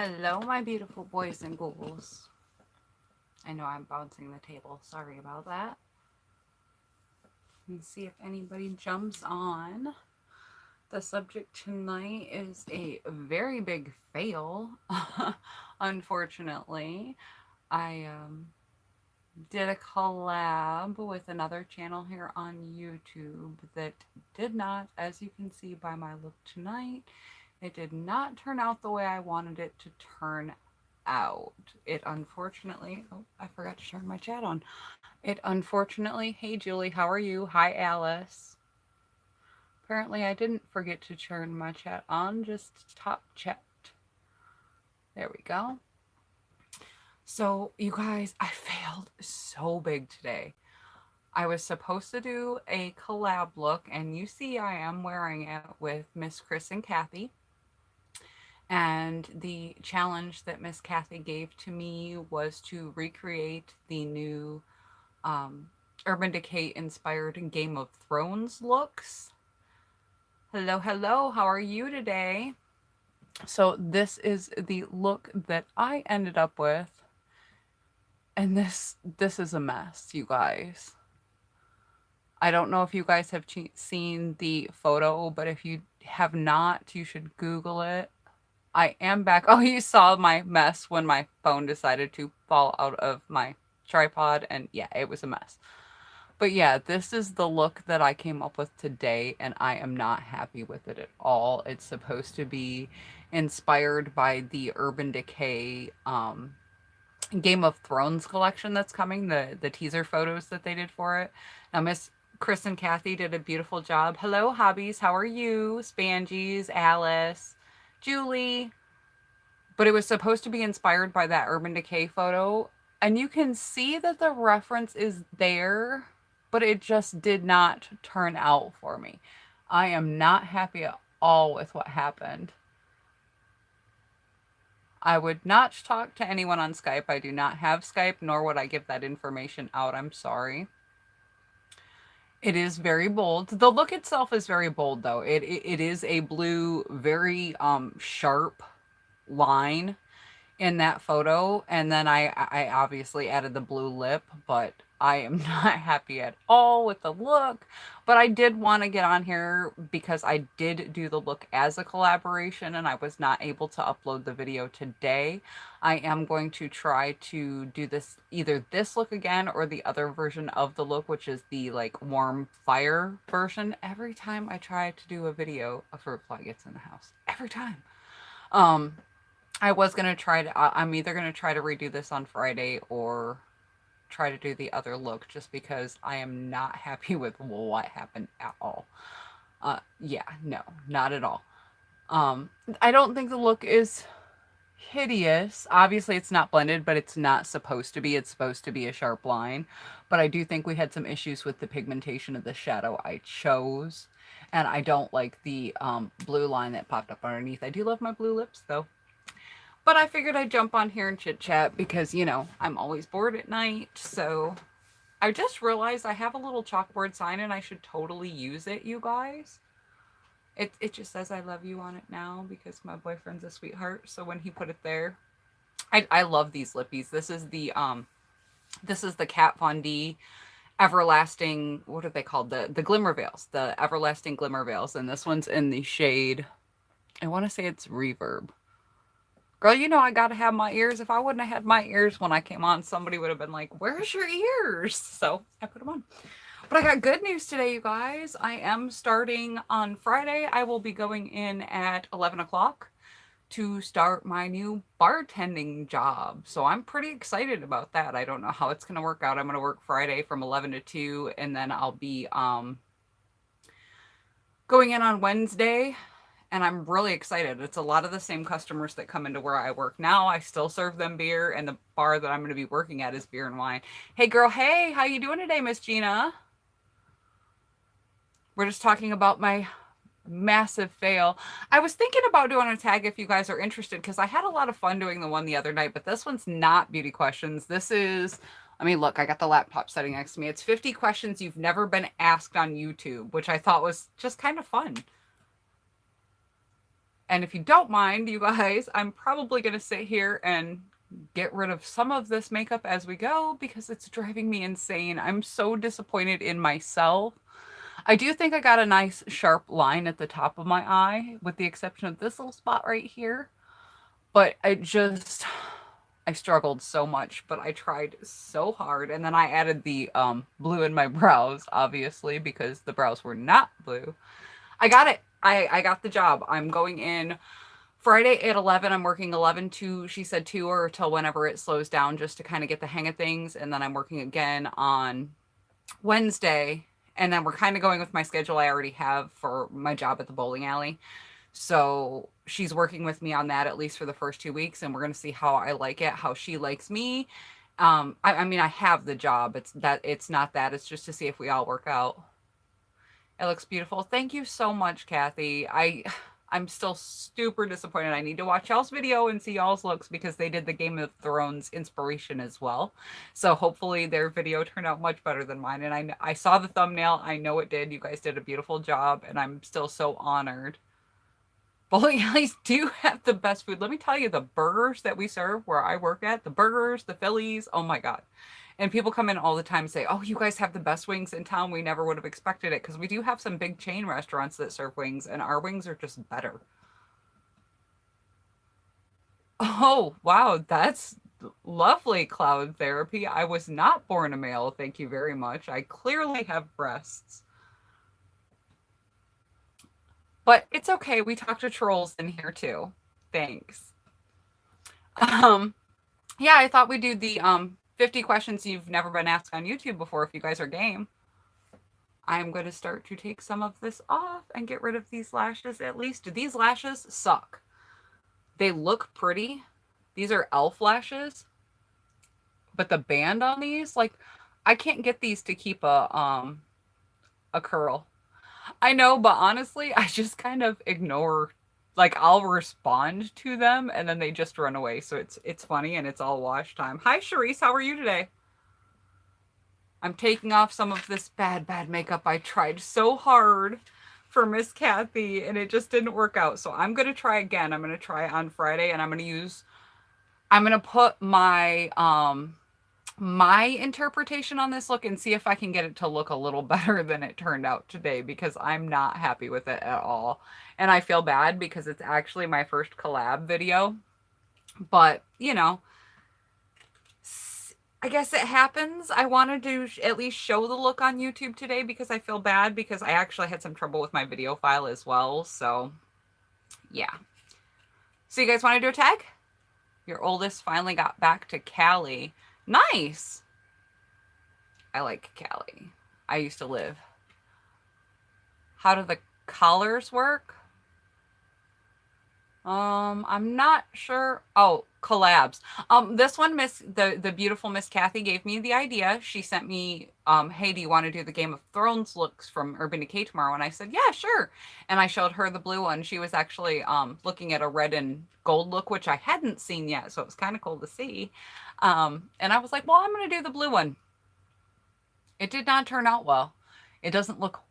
Hello, my beautiful boys and ghouls. I know I'm bouncing the table. Sorry about that. Let me see if anybody jumps on. The subject tonight is a very big fail. Unfortunately, I did a collab with another channel here on YouTube that did not, as you can see by my look tonight, it did not turn out the way I wanted it to turn out. It unfortunately, oh, I forgot to turn my chat on. It unfortunately, hey Julie, how are you? Hi Alice. Apparently I didn't forget to turn my chat on, just top chat. There we go. So, you guys, I failed so big today. I was supposed to do a collab look, and you see I am wearing it with Miss Chris and Kathy. And the challenge that Miss Kathy gave to me was to recreate the new Urban Decay inspired Game of Thrones looks. Hello, hello, how are you today? So this is the look that I ended up with. And this is a mess, you guys. I don't know if you guys have seen the photo, but if you have not, you should Google it. I am back. Oh, you saw my mess when my phone decided to fall out of my tripod, and yeah, it was a mess. But yeah, this is the look that I came up with today, and I am not happy with it at all. It's supposed to be inspired by the Urban Decay Game of Thrones collection that's coming, the teaser photos that they did for it. Now, Miss Chris and Kathy did a beautiful job. Hello, hobbies. How are you? Spangies, Alice, Julie. But it was supposed to be inspired by that Urban Decay photo. And you can see that the reference is there, but it just did not turn out for me. I am not happy at all with what happened. I would not talk to anyone on Skype. I do not have Skype, nor would I give that information out. I'm sorry. It is very bold. The look itself is very bold, though. It is a blue, very sharp line in that photo, and then I obviously added the blue lip, but I am not happy at all with the look. But I did want to get on here because I did do the look as a collaboration and I was not able to upload the video today. I am going to try to do this, either this look again or the other version of the look, which is the like warm fire version. Every time I try to do a video, a fruit fly gets in the house. Every time. I was going to try to, I'm either going to try to redo this on Friday or try to do the other look just because I am not happy with what happened at all. Yeah, no, not at all. I don't think the look is hideous. Obviously it's not blended, but it's not supposed to be. It's supposed to be a sharp line. But I do think we had some issues with the pigmentation of the shadow I chose. And I don't like the blue line that popped up underneath. I do love my blue lips though. But I figured I'd jump on here and chit chat because, you know, I'm always bored at night. So I just realized I have a little chalkboard sign and I should totally use it, you guys. It just says I love you on it now because my boyfriend's a sweetheart. So when he put it there, I love these lippies. This is the Kat Von D everlasting, what are they called? The glimmer veils, the everlasting glimmer veils. And this one's in the shade, I want to say it's Reverb. Girl, you know I gotta have my ears. If I wouldn't have had my ears when I came on, somebody would have been like, where's your ears? So I put them on. But I got good news today, you guys. I am starting on Friday. I will be going in at 11 o'clock to start my new bartending job. So I'm pretty excited about that. I don't know how it's going to work out. I'm going to work Friday from 11 to 2, and then I'll be going in on Wednesday. And I'm really excited. It's a lot of the same customers that come into where I work now. I still serve them beer, and the bar that I'm going to be working at is beer and wine. Hey, girl. Hey, how you doing today, Miss Gina? We're just talking about my massive fail. I was thinking about doing a tag if you guys are interested, because I had a lot of fun doing the one the other night, but this one's not beauty questions. This is, I mean, look, I got the laptop sitting next to me. It's 50 questions you've never been asked on YouTube, which I thought was just kind of fun. And if you don't mind, you guys, I'm probably going to sit here and get rid of some of this makeup as we go because it's driving me insane. I'm so disappointed in myself. I do think I got a nice sharp line at the top of my eye, with the exception of this little spot right here. But I struggled so much, but I tried so hard. And then I added the blue in my brows, obviously, because the brows were not blue. I got it. I got the job. I'm going in Friday at 11. I'm working 11 to, she said 2 or till whenever it slows down, just to kind of get the hang of things. And then I'm working again on Wednesday. And then we're kind of going with my schedule I already have for my job at the bowling alley. So she's working with me on that at least for the first 2 weeks, and we're going to see how I like it, how she likes me. I mean, I have the job. It's not that. It's just to see if we all work out. It looks beautiful. Thank you so much, Kathy. I'm still super disappointed. I need to watch y'all's video and see y'all's looks because they did the Game of Thrones inspiration as well. So hopefully their video turned out much better than mine. And I saw the thumbnail. I know it did. You guys did a beautiful job, and I'm still so honored. Bowling alleys do have the best food. Let me tell you, the burgers that we serve where I work at, the burgers, the Phillies, oh my God. And people come in all the time and say, oh, you guys have the best wings in town. We never would have expected it, because we do have some big chain restaurants that serve wings, and our wings are just better. Oh, wow. That's lovely, Cloud Therapy. I was not born a male. Thank you very much. I clearly have breasts. But it's okay. We talk to trolls in here too. Thanks. Yeah, I thought we'd do the 50 questions you've never been asked on YouTube before, if you guys are game. I'm going to start to take some of this off and get rid of these lashes. At least these lashes suck. They look pretty. These are elf lashes. But the band on these, like, I can't get these to keep a curl. I know, but honestly, I just kind of ignore, like, I'll respond to them and then they just run away. So it's funny, and it's all wash time. Hi, Charisse. How are you today? I'm taking off some of this bad makeup. I tried so hard for Miss Kathy and it just didn't work out. So I'm going to try again. I'm going to try on Friday, and I'm going to put my interpretation on this look and see if I can get it to look a little better than it turned out today, because I'm not happy with it at all. And I feel bad because it's actually my first collab video. But, you know, I guess it happens. I wanted to at least show the look on YouTube today because I feel bad, because I actually had some trouble with my video file as well. So, yeah. So you guys want to do a tag? Your oldest finally got back to Cali. Nice. I like Cali. I used to live. How do the collars work? I'm not sure. Oh, collabs. This one, the beautiful Miss Kathy gave me the idea. She sent me, hey, do you want to do the Game of Thrones looks from Urban Decay tomorrow? And I said, yeah, sure. And I showed her the blue one. She was actually looking at a red and gold look, which I hadn't seen yet, so it was kind of cool to see. And I was like, well, I'm going to do the blue one. It did not turn out well. It doesn't look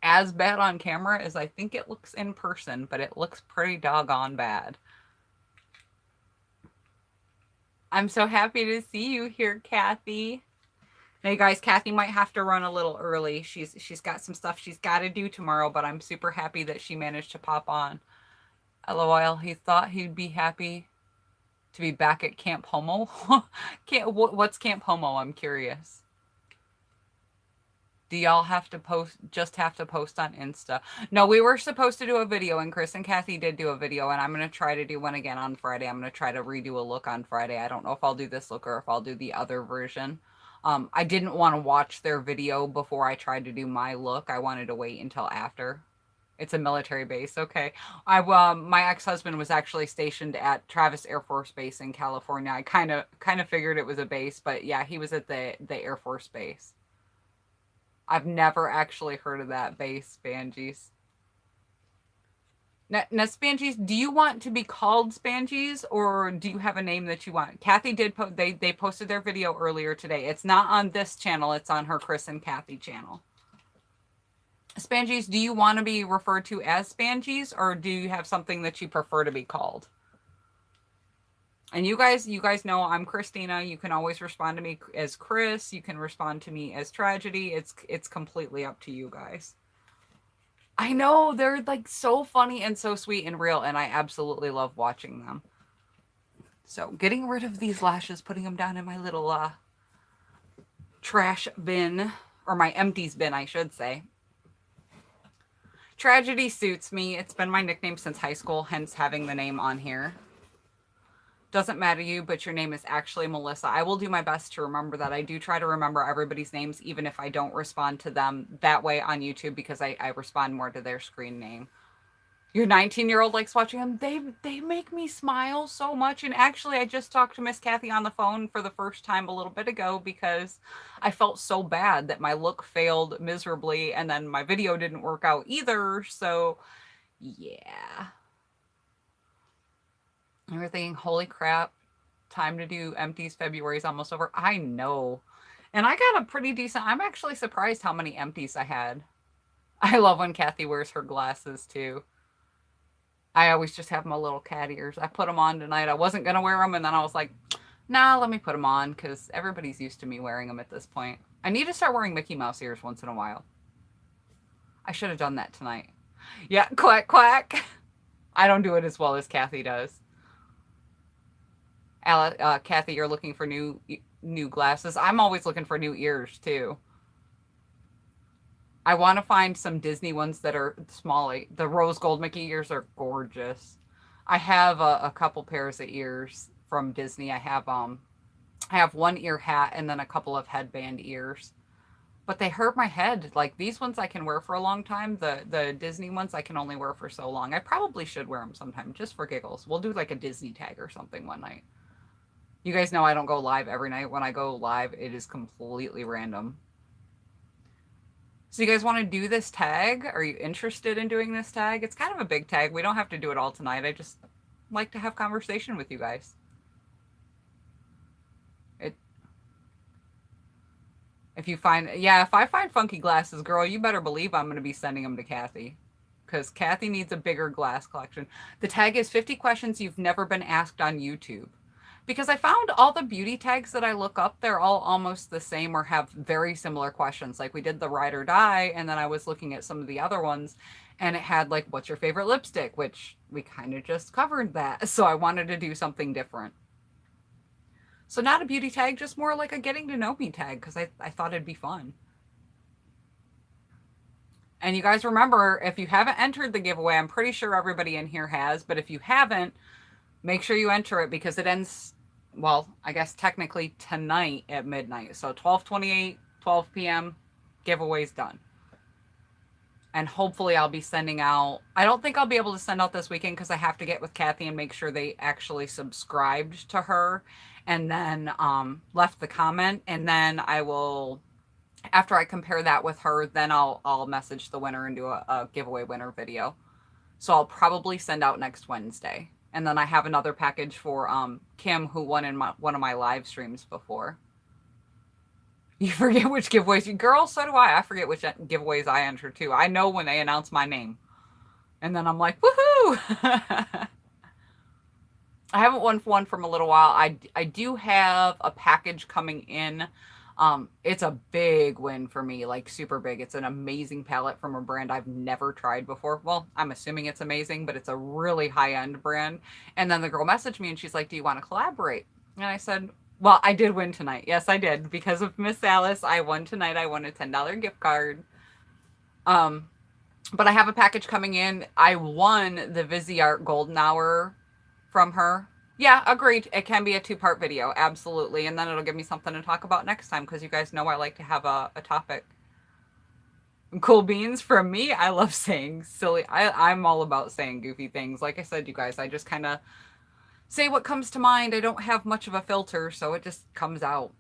as bad on camera as I think it looks in person, but it looks pretty doggone bad. I'm so happy to see you here, Kathy. Now, you guys, Kathy might have to run a little early. She's got some stuff she's got to do tomorrow, but I'm super happy that she managed to pop on. LOL, he thought he'd be happy to be back at Camp Homo. What's Camp Homo? I'm curious. Do y'all have to post on Insta? No, we were supposed to do a video, and Chris and Kathy did do a video, and I'm going to try to do one again on Friday. I'm going to try to redo a look on Friday. I don't know if I'll do this look or if I'll do the other version. I didn't want to watch their video before I tried to do my look. I wanted to wait until after. It's a military base. Okay. My ex-husband was actually stationed at Travis Air Force Base in California. I kind of figured it was a base, but yeah, he was at the Air Force Base. I've never actually heard of that base, Spangies. Now, Spangies, do you want to be called Spangies, or do you have a name that you want? Kathy did they posted their video earlier today. It's not on this channel. It's on her Chris and Kathy channel. Spangies, do you want to be referred to as Spangies, or do you have something that you prefer to be called? And you guys know I'm Christina. You can always respond to me as Chris. You can respond to me as Tragedy. It's completely up to you guys. I know, they're like so funny and so sweet and real, and I absolutely love watching them. So getting rid of these lashes, putting them down in my little trash bin, or my empties bin, I should say. Tragedy suits me. It's been my nickname since high school, hence having the name on here. Doesn't matter to you, but your name is actually Melissa. I will do my best to remember that. I do try to remember everybody's names, even if I don't respond to them that way on YouTube, because I respond more to their screen name. Your 19-year-old likes watching them. They make me smile so much. And actually, I just talked to Miss Kathy on the phone for the first time a little bit ago because I felt so bad that my look failed miserably and then my video didn't work out either. So, yeah. And we're thinking, holy crap, time to do empties. February's almost over. I know. And I got a pretty decent, I'm actually surprised how many empties I had. I love when Kathy wears her glasses too. I always just have my little cat ears. I put them on tonight. I wasn't going to wear them, and then I was like, nah, let me put them on, because everybody's used to me wearing them at this point. I need to start wearing Mickey Mouse ears once in a while. I should have done that tonight. Yeah, quack, quack. I don't do it as well as Kathy does. Kathy, you're looking for new glasses. I'm always looking for new ears, too. I want to find some Disney ones that are small. The rose gold Mickey ears are gorgeous. I have a couple pairs of ears from Disney. I have one ear hat and then a couple of headband ears. But they hurt my head. Like, these ones I can wear for a long time. The Disney ones I can only wear for so long. I probably should wear them sometime just for giggles. We'll do like a Disney tag or something one night. You guys know I don't go live every night. When I go live, it is completely random. So you guys want to do this tag? Are you interested in doing this tag? It's kind of a big tag. We don't have to do it all tonight. I just like to have conversation with you guys. If I find funky glasses, girl, you better believe I'm going to be sending them to Kathy. Because Kathy needs a bigger glass collection. The tag is 50 questions you've never been asked on YouTube. Because I found all the beauty tags that I look up, they're all almost the same or have very similar questions. Like we did the ride or die, and then I was looking at some of the other ones, and it had like, what's your favorite lipstick? Which we kind of just covered that. So I wanted to do something different. So not a beauty tag, just more like a getting to know me tag, because I thought it'd be fun. And you guys remember, if you haven't entered the giveaway, I'm pretty sure everybody in here has, but if you haven't, make sure you enter it because it ends, well, I guess technically tonight at midnight. So 12:28, 12 p.m., giveaway's done. And hopefully I'll be sending out, I don't think I'll be able to send out this weekend because I have to get with Kathy and make sure they actually subscribed to her and then left the comment. And then I will, after I compare that with her, then I'll message the winner and do a giveaway winner video. So I'll probably send out next Wednesday. And then I have another package for Kim, who won in one of my live streams before. You forget which giveaways. Girl, so do I. I forget which giveaways I enter, too. I know when they announce my name. And then I'm like, woohoo! I haven't won one from a little while. I do have a package coming in. It's a big win for me, like super big. It's an amazing palette from a brand I've never tried before. Well, I'm assuming it's amazing, but it's a really high-end brand. And then the girl messaged me and she's like, do you want to collaborate? And I said, well, I did win tonight. Yes, I did. Because of Miss Alice, I won tonight. I won a $10 gift card. But I have a package coming in. I won the Viziart Golden Hour from her. Yeah, agreed. It can be a 2-part video. Absolutely. And then it'll give me something to talk about next time because you guys know I like to have a topic. Cool beans from me. I love saying silly. I'm all about saying goofy things. Like I said, you guys, I just kind of say what comes to mind. I don't have much of a filter, so it just comes out.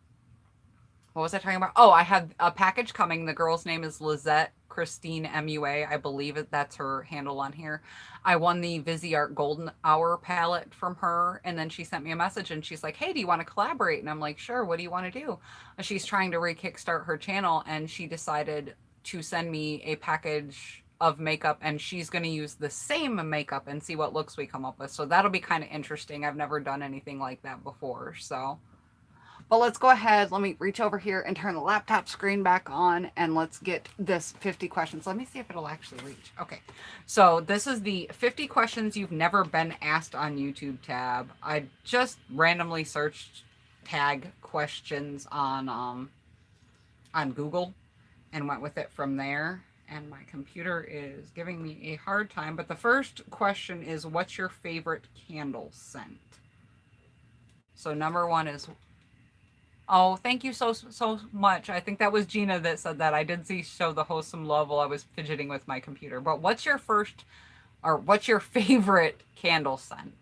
What was I talking about? Oh, I have a package coming. The girl's name is Lizette Christine MUA. I believe that's her handle on here. I won the Viziart Golden Hour palette from her, and then she sent me a message, and she's like, hey, do you want to collaborate? And I'm like, sure, what do you want to do? And she's trying to re-kickstart her channel, and she decided to send me a package of makeup, and she's going to use the same makeup and see what looks we come up with. So that'll be kind of interesting. I've never done anything like that before. So, but let's go ahead. Let me reach over here and turn the laptop screen back on, and let's get this 50 questions. Let me see if it'll actually reach. Okay. So this is the 50 questions you've never been asked on YouTube tab. I just randomly searched tag questions on Google and went with it from there. And my computer is giving me a hard time. But the first question is, what's your favorite candle scent? So number one is, oh, thank you so much. I think that was Gina that said that. I did see show the host some love while I was fidgeting with my computer. But what's your favorite candle scent?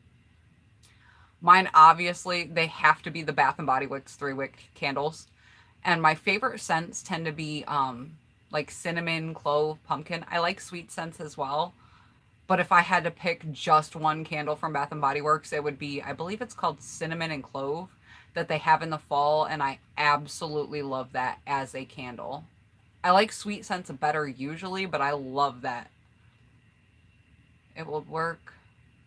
Mine, obviously, they have to be the Bath & Body Works 3-wick candles. And my favorite scents tend to be like cinnamon, clove, pumpkin. I like sweet scents as well. But if I had to pick just one candle from Bath & Body Works, it would be, I believe it's called cinnamon and clove, that they have in the fall. And I absolutely love that as a candle. I like sweet scents better usually, but I love that. It will work.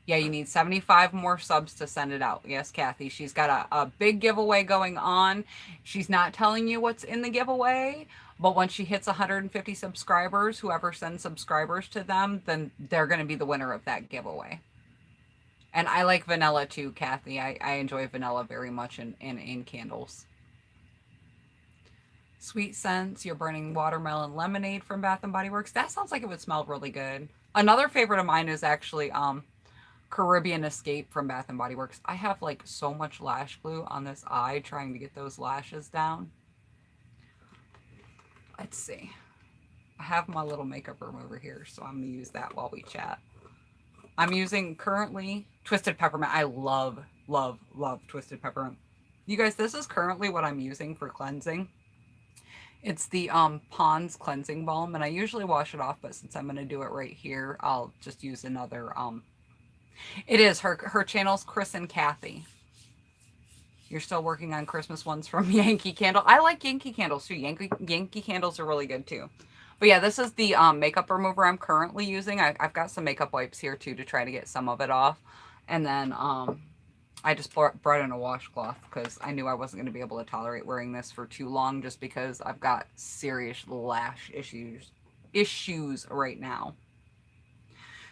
Yeah, you need 75 more subs to send it out. Yes, Kathy. She's got a big giveaway going on. She's not telling you what's in the giveaway, but once she hits 150 subscribers, whoever sends subscribers to them, then they're going to be the winner of that giveaway. And I like vanilla too, Kathy. I enjoy vanilla very much in candles. Sweet scents. You're burning watermelon lemonade from Bath & Body Works. That sounds like it would smell really good. Another favorite of mine is actually Caribbean Escape from Bath & Body Works. I have like so much lash glue on this eye trying to get those lashes down. Let's see. I have my little makeup remover here, so I'm going to use that while we chat. I'm using currently Twisted Peppermint. I love, love, love Twisted Peppermint. You guys, this is currently what I'm using for cleansing. It's the Pond's Cleansing Balm, and I usually wash it off, but since I'm going to do it right here, I'll just use another it is. Her channel's Chris and Kathy. You're still working on Christmas ones from Yankee Candle. I like Yankee candles too. Yankee candles are really good too. But yeah, this is the makeup remover I'm currently using. I've got some makeup wipes here too to try to get some of it off. And then I just brought in a washcloth because I knew I wasn't going to be able to tolerate wearing this for too long just because I've got serious lash issues right now.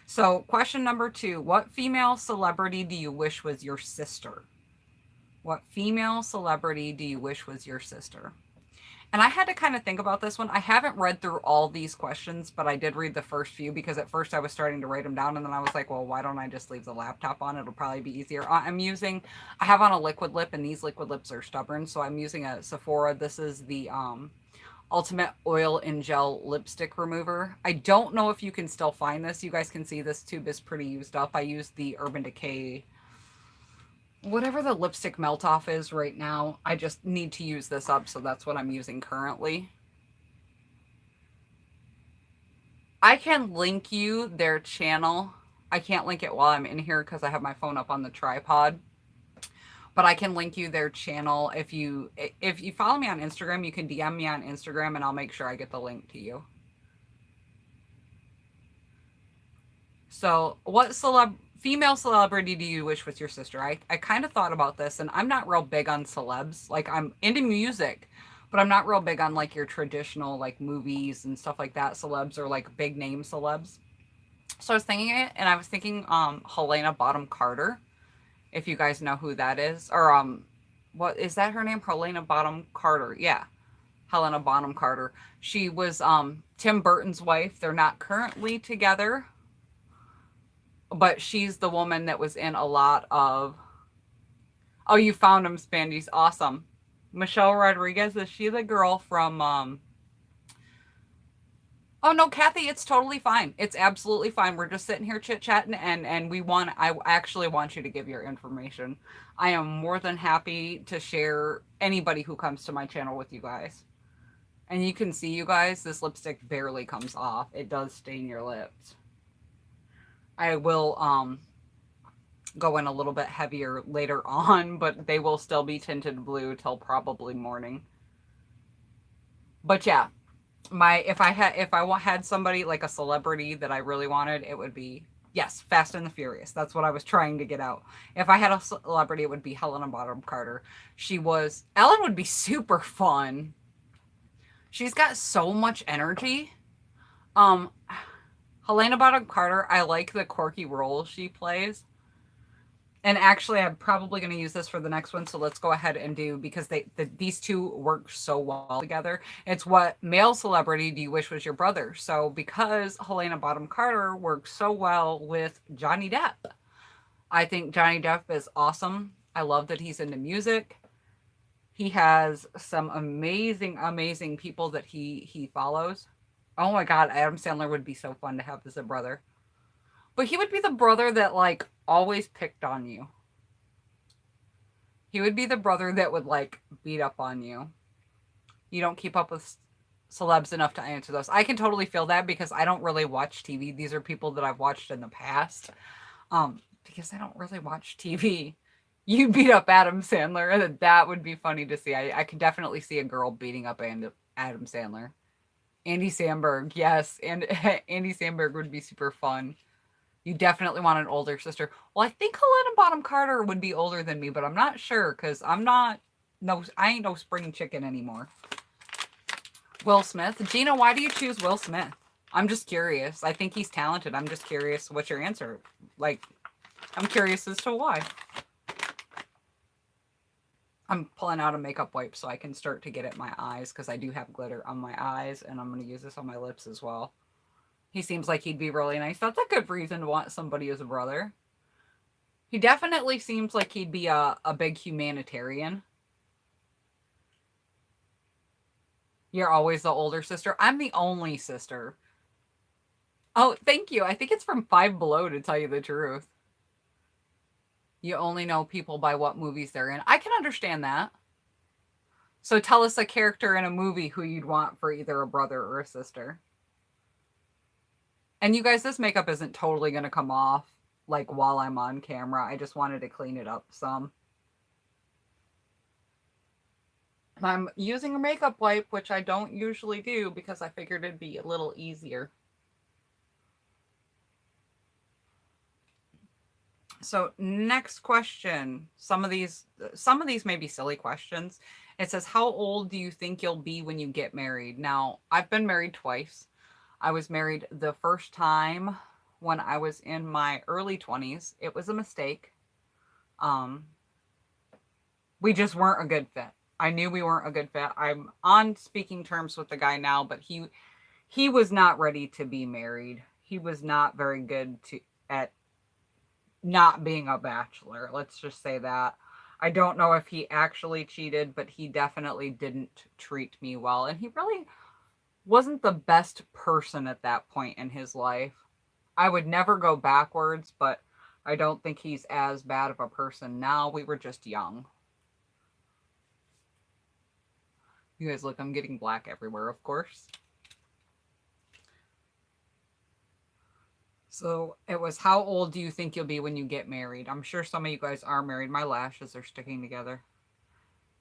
So question number 2, what female celebrity do you wish was your sister? What female celebrity do you wish was your sister? And I had to kind of think about this one. I haven't read through all these questions, but I did read the first few because at first I was starting to write them down and then I was like, well, why don't I just leave the laptop on? It'll probably be easier. I have on a liquid lip and these liquid lips are stubborn. So I'm using a Sephora. This is the Ultimate Oil and Gel Lipstick Remover. I don't know if you can still find this. You guys can see this tube is pretty used up. I used the Urban Decay, whatever the lipstick melt off is right now. I just need to use this up, so that's what I'm using currently. I can link you their channel. I can't link it while I'm in here because I have my phone up on the tripod. But I can link you their channel. If you follow me on Instagram, you can DM me on Instagram and I'll make sure I get the link to you. So what female celebrity do you wish was your sister? I kind of thought about this and I'm not real big on celebs. Like I'm into music, but I'm not real big on like your traditional like movies and stuff like that. Celebs or like big name celebs. So I was thinking it and I was thinking Helena Bonham Carter. If you guys know who that is. Or, what is that her name? Helena Bonham Carter. Yeah. Helena Bonham Carter. She was Tim Burton's wife. They're not currently together. But she's the woman that was in a lot of... Oh, you found him, Spandies. Awesome. Michelle Rodriguez. Is she the girl from... Oh, no, Kathy, it's totally fine. It's absolutely fine. We're just sitting here chit-chatting, and I actually want you to give your information. I am more than happy to share anybody who comes to my channel with you guys. And you can see, you guys, this lipstick barely comes off. It does stain your lips. I will go in a little bit heavier later on, but they will still be tinted blue till probably morning. But yeah. If I had somebody like a celebrity that I really wanted, it would be, yes, Fast and the Furious. That's what I was trying to get out. If I had a celebrity, it would be Helena Bonham Carter. Ellen would be super fun. She's got so much energy. Um, Helena Bonham Carter, I like the quirky role she plays. And actually, I'm probably going to use this for the next one. So let's go ahead and do, because these two work so well together. It's what male celebrity do you wish was your brother? So because Helena Bonham Carter works so well with Johnny Depp, I think Johnny Depp is awesome. I love that he's into music. He has some amazing, amazing people that he follows. Oh my God, Adam Sandler would be so fun to have as a brother. But he would be the brother that like always picked on you. He would be the brother that would like beat up on you. You don't keep up with celebs enough to answer those. I can totally feel that because I don't really watch TV. These are people that I've watched in the past. Because I don't really watch TV. You beat up Adam Sandler, and that would be funny to see. I could definitely see a girl beating up Adam Sandler. Andy Samberg, yes, and Andy Samberg would be super fun. You definitely want an older sister. Well, I think Helena Bonham Carter would be older than me, but I'm not sure because I ain't no spring chicken anymore. Will Smith. Gina, why do you choose Will Smith? I'm just curious. I think he's talented. I'm just curious what's your answer. Like, I'm curious as to why. I'm pulling out a makeup wipe so I can start to get at my eyes because I do have glitter on my eyes and I'm going to use this on my lips as well. He seems like he'd be really nice. That's a good reason to want somebody as a brother. He definitely seems like he'd be a big humanitarian. You're always the older sister. I'm the only sister. Oh, thank you. I think it's from Five Below, to tell you the truth. You only know people by what movies they're in. I can understand that. So tell us a character in a movie who you'd want for either a brother or a sister. And you guys, this makeup isn't totally going to come off like while I'm on camera. I just wanted to clean it up some. I'm using a makeup wipe, which I don't usually do because I figured it'd be a little easier. So next question. Some of these may be silly questions. It says, how old do you think you'll be when you get married? Now, I've been married twice. I was married the first time when I was in my early 20s. It was a mistake. We just weren't a good fit. I knew we weren't a good fit. I'm on speaking terms with the guy now, but he was not ready to be married. He was not very good at not being a bachelor. Let's just say that. I don't know if he actually cheated, but he definitely didn't treat me well. And he really wasn't the best person at that point in his life. I would never go backwards, but I don't think he's as bad of a person now. We were just young. You guys, look, I'm getting black everywhere, of course. So it was, how old do you think you'll be when you get married? I'm sure some of you guys are married. My lashes are sticking together.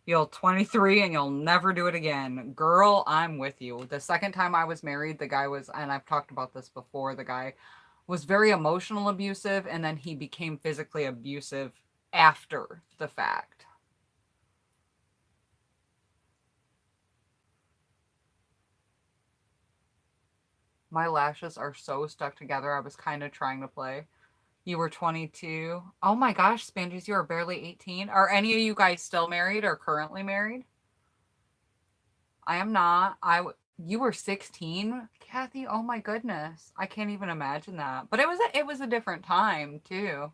You'll 23 and you'll never do it again. Girl, I'm with you. The second time I was married, the guy was, and I've talked about this before, the guy was very emotional abusive, and then he became physically abusive after the fact. My lashes are so stuck together. I was kind of trying to play. You were 22. Oh my gosh, Spanges, you are barely 18. Are any of you guys still married or currently married? I am not. You were 16, Kathy? Oh my goodness. I can't even imagine that. But it was a different time, too.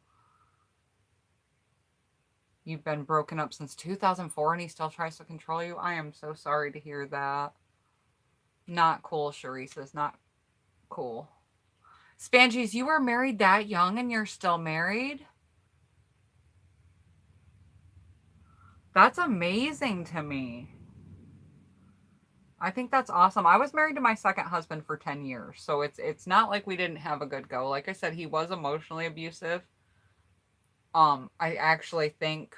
You've been broken up since 2004 and he still tries to control you? I am so sorry to hear that. Not cool, Charisse. Is not cool. Spanges, you were married that young and you're still married? That's amazing to me. I think that's awesome. I was married to my second husband for 10 years, so it's not like we didn't have a good go. Like I said, he was emotionally abusive. I actually think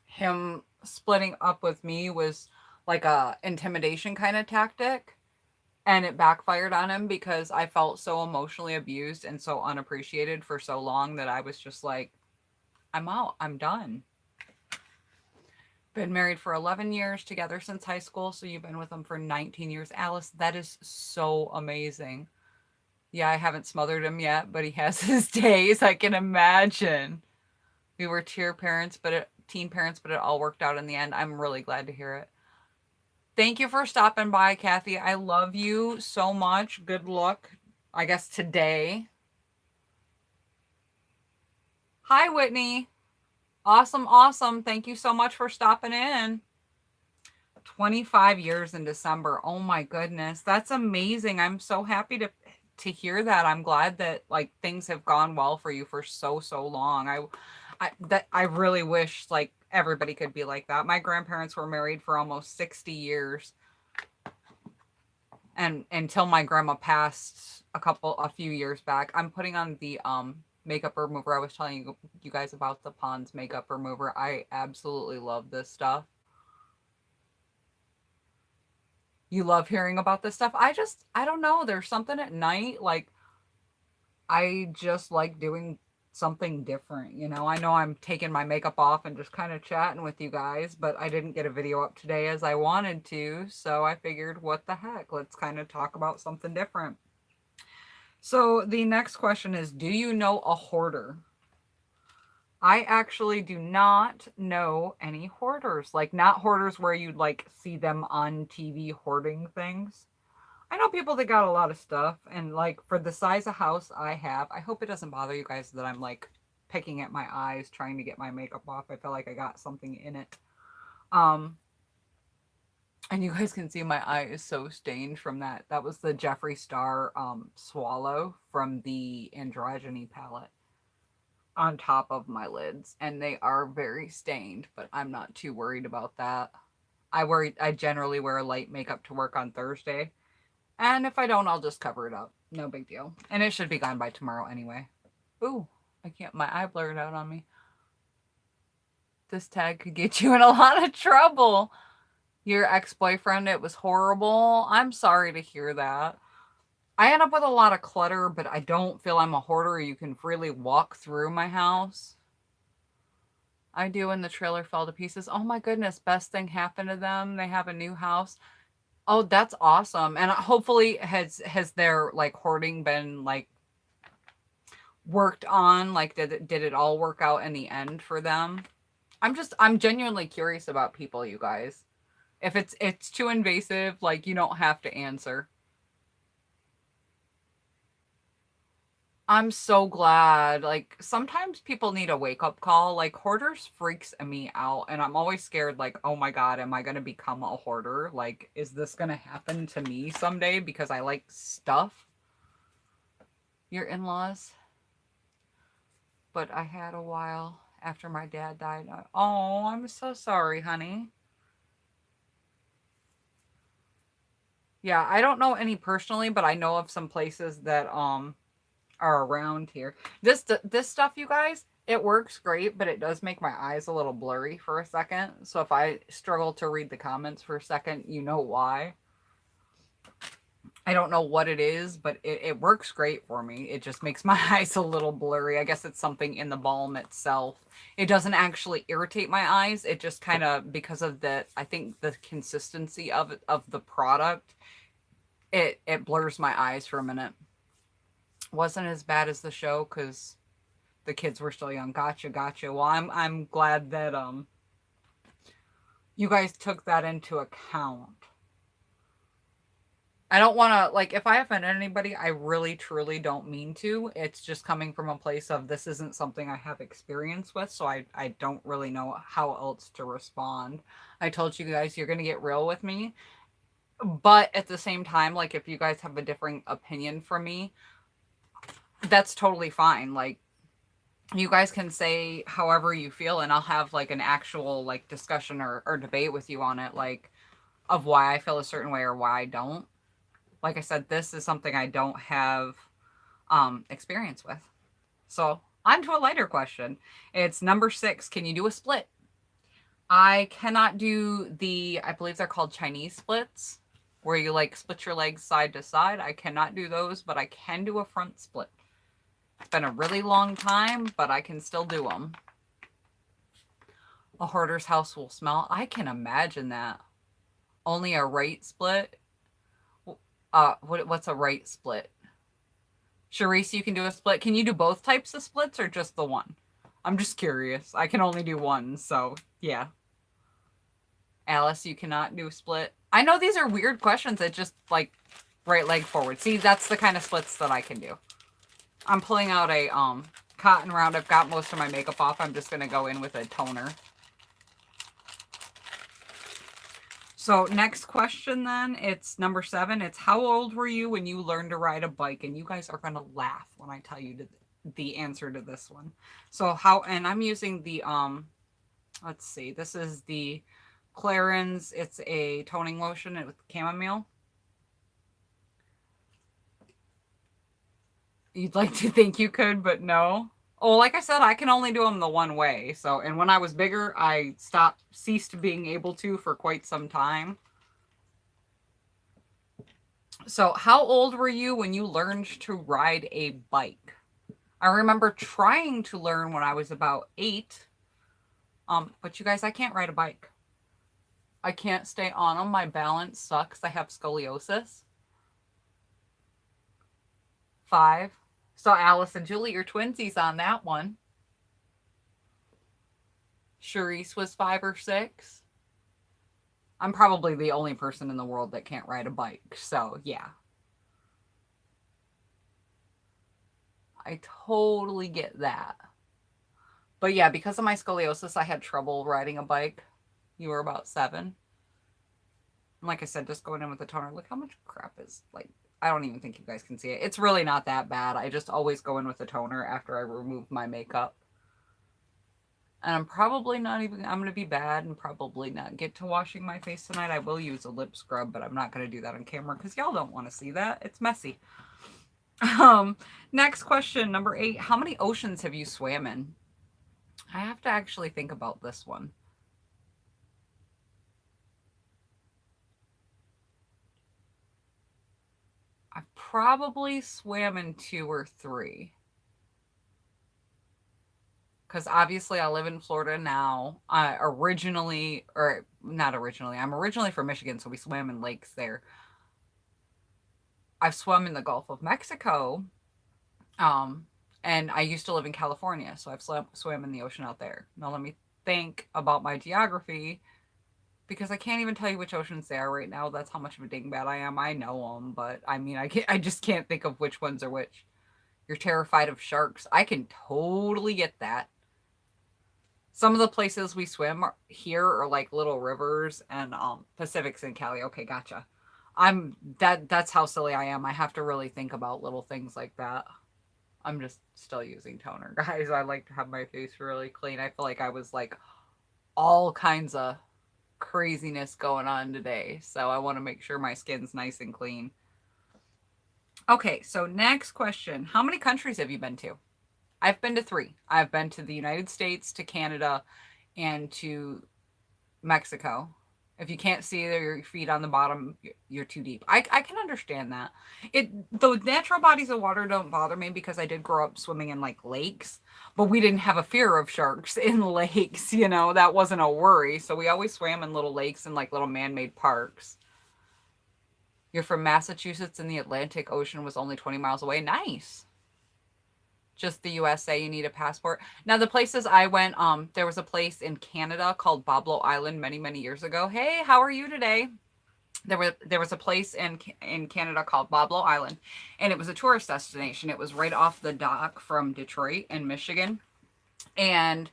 him splitting up with me was like a intimidation kind of tactic. And it backfired on him because I felt so emotionally abused and so unappreciated for so long that I was just like, I'm out. I'm done. Been married for 11 years, together since high school. So you've been with him for 19 years. Alice, that is so amazing. Yeah, I haven't smothered him yet, but he has his days. I can imagine. We were teen parents, but it all worked out in the end. I'm really glad to hear it. Thank you for stopping by, Kathy. I love you so much. Good luck, I guess, today. Hi, Whitney. Awesome, awesome. Thank you so much for stopping in. 25 years in December. Oh my goodness. That's amazing. I'm so happy to hear that. I'm glad that like things have gone well for you for so long. I really wish like everybody could be like that. My grandparents were married for almost 60 years, and until my grandma passed a few years back. I'm putting on the makeup remover. I was telling you guys about the Pond's makeup remover. I absolutely love this stuff. You love hearing about this stuff. I don't know, there's something at night like I just like doing something different. I know I'm taking my makeup off and just kind of chatting with you guys, but I didn't get a video up today as I wanted to, so I figured what the heck, let's kind of talk about something different. So the next question is, do you know a hoarder? I actually do not know any hoarders. Like not hoarders where you'd like see them on TV hoarding things. I know people that got a lot of stuff, and like for the size of house I have, I hope it doesn't bother you guys that I'm like picking at my eyes trying to get my makeup off. I feel like I got something in it. Um and you guys can see my eye is so stained from that. That was the Jeffree Star swallow from the Androgyny palette on top of my lids, and they are very stained, but I'm not too worried about that. I generally wear light makeup to work on Thursday. And if I don't, I'll just cover it up. No big deal. And it should be gone by tomorrow anyway. Ooh, I can't, my eye blurred out on me. This tag could get you in a lot of trouble. Your ex-boyfriend, it was horrible. I'm sorry to hear that. I end up with a lot of clutter, but I don't feel I'm a hoarder. You can freely walk through my house. I do, and the trailer fell to pieces. Oh my goodness, best thing happened to them. They have a new house. Oh, that's awesome. And hopefully has their like hoarding been like worked on? Like did it all work out in the end for them? I'm genuinely curious about people, you guys. If it's too invasive, like you don't have to answer. I'm so glad. Like sometimes people need a wake up call. Like hoarders freaks me out, and I'm always scared. Like, oh my god, am I gonna become a hoarder? Like, is this gonna happen to me someday because I like stuff? Your in-laws, but I had a while after my dad died. Oh, I'm so sorry, honey. Yeah, I don't know any personally, but I know of some places that are around here. This stuff, you guys, it works great, but it does make my eyes a little blurry for a second. So if I struggle to read the comments for a second, you know why. I don't know what it is, but it works great for me. It just makes my eyes a little blurry. I guess it's something in the balm itself. It doesn't actually irritate my eyes. It just kind of, because of I think the consistency of the product, it blurs my eyes for a minute. Wasn't as bad as the show because the kids were still young. Gotcha. Well, I'm glad that you guys took that into account. I don't want to, like, if I offend anybody, I really truly don't mean to. It's just coming from a place of this isn't something I have experience with, so I don't really know how else to respond. I told you guys you're going to get real with me, but at the same time, like, if you guys have a different opinion from me, that's totally fine. Like, you guys can say however you feel, and I'll have like an actual like discussion or debate with you on it, like of why I feel a certain way or why I don't. Like I said, this is something I don't have experience with. So on to a lighter question. It's number 6. Can you do a split? I cannot do I believe they're called Chinese splits. where you like split your legs side to side. I cannot do those, but I can do a front split. It's been a really long time, but I can still do them. A hoarder's house will smell. I can imagine that. Only a right split. What's a right split? Charisse, you can do a split. Can you do both types of splits or just the one? I'm just curious. I can only do one, so yeah. Alice, you cannot do split. I know these are weird questions that just like right leg forward. See, that's the kind of splits that I can do. I'm pulling out a cotton round. I've got most of my makeup off. I'm just going to go in with a toner. So next question then, it's number 7. It's how old were you when you learned to ride a bike? And you guys are going to laugh when I tell you the answer to this one. So and I'm using the, let's see, this is the Clarins. It's a toning lotion with chamomile. You'd like to think you could, but no. Oh, like I said, I can only do them the one way. So, and when I was bigger, I ceased being able to for quite some time. So, how old were you when you learned to ride a bike? I remember trying to learn when I was about 8. But you guys, I can't ride a bike. I can't stay on them. My balance sucks. I have scoliosis. 5. So Alice and Julie, you're twinsies on that one. Charisse was 5 or 6. I'm probably the only person in the world that can't ride a bike. So yeah. I totally get that. But yeah, because of my scoliosis, I had trouble riding a bike. You were about 7. And like I said, just going in with the toner. Look how much crap is like. I don't even think you guys can see it. It's really not that bad. I just always go in with a toner after I remove my makeup. And I'm probably not even, I'm going to be bad and probably not get to washing my face tonight. I will use a lip scrub, but I'm not going to do that on camera because y'all don't want to see that. It's messy. Next question, number 8. How many oceans have you swam in? I have to actually think about this one. I've probably swam in 2 or 3. Because obviously I live in Florida now. I'm originally from Michigan, so we swam in lakes there. I've swum in the Gulf of Mexico. And I used to live in California, so I've swam in the ocean out there. Now let me think about my geography. Because I can't even tell you which oceans they are right now. That's how much of a dingbat I am. I know them, but I mean, I just can't think of which ones are which. You're terrified of sharks. I can totally get that. Some of the places we swim here are like little rivers, and Pacific's in Cali. Okay, gotcha. That's how silly I am. I have to really think about little things like that. I'm just still using toner, guys. I like to have my face really clean. I feel like I was like all kinds of craziness going on today, so I want to make sure my skin's nice and clean. Okay, so next question. How many countries have you been to? I've been to 3. I've been to the United States, to Canada, and to Mexico. If you can't see your feet on the bottom, you're too deep. I can understand that. The natural bodies of water don't bother me because I did grow up swimming in like lakes, but we didn't have a fear of sharks in lakes, you know, that wasn't a worry. So we always swam in little lakes and like little man-made parks. You're from Massachusetts and the Atlantic Ocean was only 20 miles away. Nice. Just the USA, you need a passport. Now, the places I went, there was a place in Canada called Boblo Island many, many years ago. Hey, how are you today? There was a place in Canada called Boblo Island, and it was a tourist destination. It was right off the dock from Detroit in Michigan, and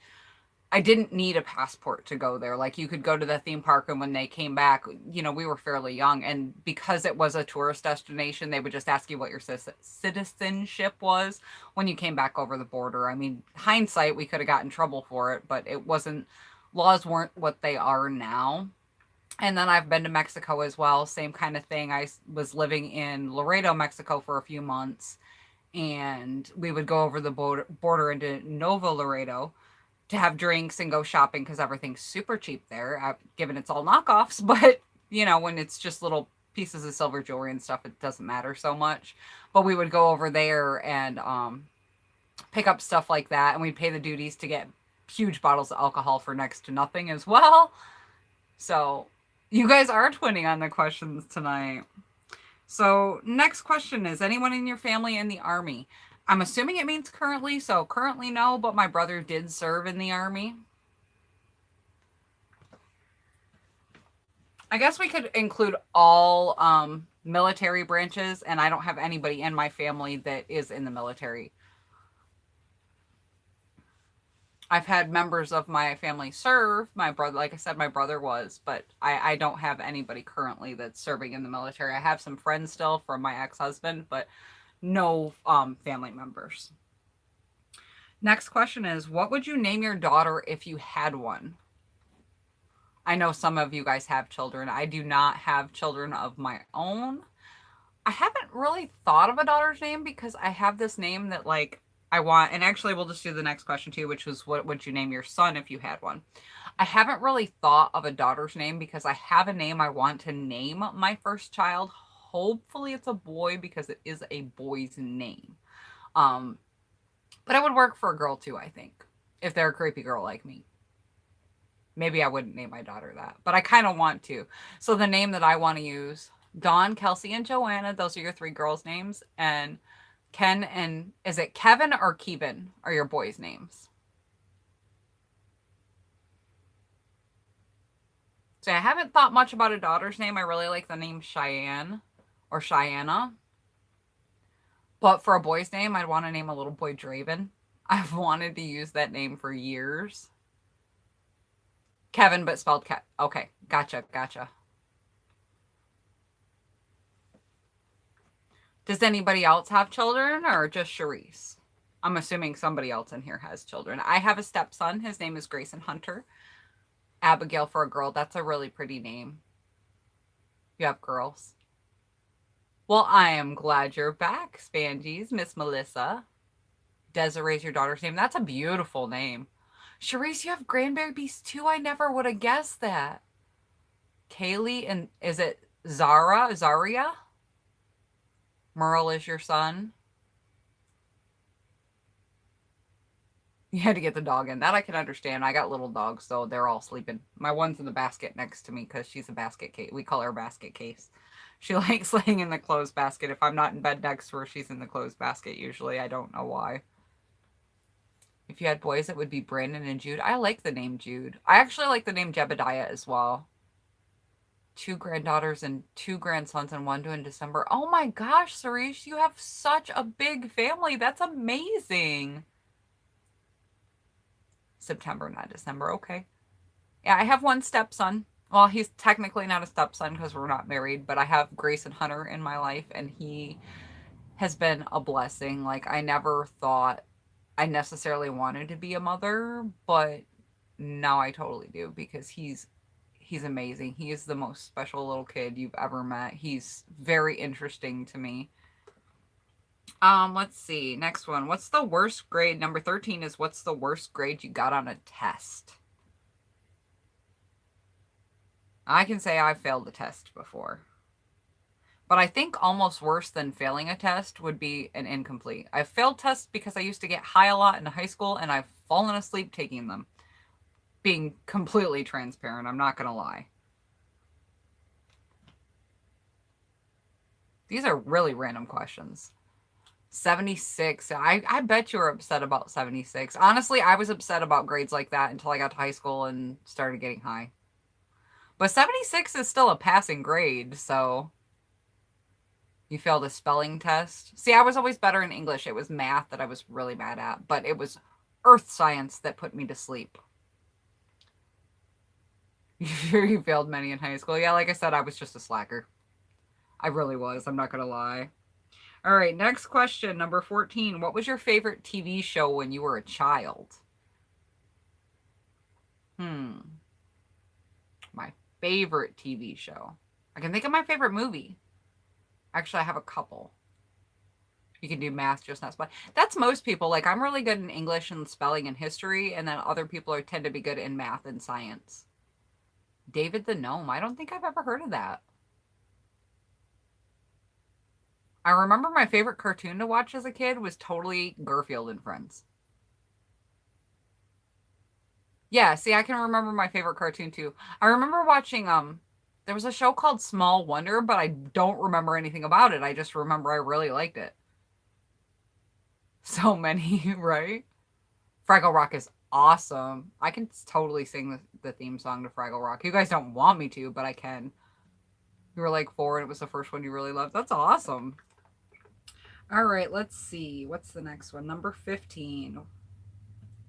I didn't need a passport to go there. Like, you could go to the theme park, and when they came back, you know, we were fairly young, and because it was a tourist destination, they would just ask you what your citizenship was when you came back over the border. I mean, hindsight, we could have gotten in trouble for it, but laws weren't what they are now. And then I've been to Mexico as well. Same kind of thing. I was living in Laredo, Mexico for a few months, and we would go over the border into Nuevo Laredo to have drinks and go shopping because everything's super cheap there, given it's all knockoffs. But, you know, when it's just little pieces of silver jewelry and stuff, it doesn't matter so much. But we would go over there and pick up stuff like that, and we'd pay the duties to get huge bottles of alcohol for next to nothing as well. So you guys are twinning on the questions tonight. So next question is, anyone in your family in the Army? I'm assuming it means currently, so currently no, but my brother did serve in the Army. I guess we could include all military branches, and I don't have anybody in my family that is in the military. I've had members of my family serve. My brother, like I said, my brother was, but I don't have anybody currently that's serving in the military. I have some friends still from my ex-husband, but no family members. Next question is, what would you name your daughter if you had one? I know some of you guys have children. I do not have children of my own. I haven't really thought of a daughter's name because I have this name that like I want, and actually we'll just do the next question too, which was what would you name your son if you had one? I haven't really thought of a daughter's name because I have a name I want to name my first child. Hopefully it's a boy because it is a boy's name. But it would work for a girl too, I think, if they're a creepy girl like me. Maybe I wouldn't name my daughter that, but I kind of want to. So the name that I want to use, Dawn, Kelsey, and Joanna, those are your three girls' names. And Ken and, is it Kevin or Kevin are your boys' names? So I haven't thought much about a daughter's name. I really like the name Cheyenne or Cheyenne. But for a boy's name, I'd want to name a little boy Draven. I've wanted to use that name for years. Kevin, but spelled Kev. Okay, gotcha. Does anybody else have children or just Charisse? I'm assuming somebody else in here has children. I have a stepson. His name is Grayson Hunter. Abigail for a girl. That's a really pretty name. You have girls. Well, I am glad you're back, Spangies. Miss Melissa. Desiree's your daughter's name. That's a beautiful name. Charisse, you have grandbabies too? I never would have guessed that. Kaylee, and is it Zaria? Merle is your son. You had to get the dog in. That I can understand. I got little dogs, so they're all sleeping. My one's in the basket next to me because she's a basket case. We call her a basket case. She likes laying in the clothes basket. If I'm not in bed next to her, she's in the clothes basket usually. I don't know why. If you had boys, it would be Brandon and Jude. I like the name Jude. I actually like the name Jebediah as well. 2 granddaughters and 2 grandsons and 1 due in December. Oh my gosh, Sarish, you have such a big family. That's amazing. September, not December. Okay. Yeah, I have 1 stepson. Well, he's technically not a stepson because we're not married, but I have Grayson Hunter in my life, and he has been a blessing. Like, I never thought I necessarily wanted to be a mother, but now I totally do because he's amazing. He is the most special little kid you've ever met. He's very interesting to me. Let's see. Next one. What's the worst grade? Number 13 is what's the worst grade you got on a test? I can say I failed a test before. But I think almost worse than failing a test would be an incomplete. I've failed tests because I used to get high a lot in high school and I've fallen asleep taking them. Being completely transparent, I'm not going to lie. These are really random questions. 76. I bet you were upset about 76. Honestly, I was upset about grades like that until I got to high school and started getting high. But 76 is still a passing grade, so... You failed a spelling test. See, I was always better in English. It was math that I was really bad at, but it was earth science that put me to sleep. You failed many in high school. Yeah, like I said, I was just a slacker. I really was. I'm not going to lie. All right, next question, number 14. What was your favorite TV show when you were a child? My favorite TV show. I can think of my favorite movie. Actually, I have a couple. You can do math, just not spelling. That's most people. Like, I'm really good in English and spelling and history, and then other people tend to be good in math and science. David the Gnome. I don't think I've ever heard of that. I remember my favorite cartoon to watch as a kid was totally Garfield and Friends. Yeah, see, I can remember my favorite cartoon too. I remember watching there was a show called Small Wonder, but I don't remember anything about it. I just remember I really liked it. So many, right? Fraggle Rock is awesome. I can totally sing the theme song to Fraggle Rock. You guys don't want me to, but I can. You were like 4 and it was the first one you really loved. That's awesome. All right, let's see. What's the next one? Number 15.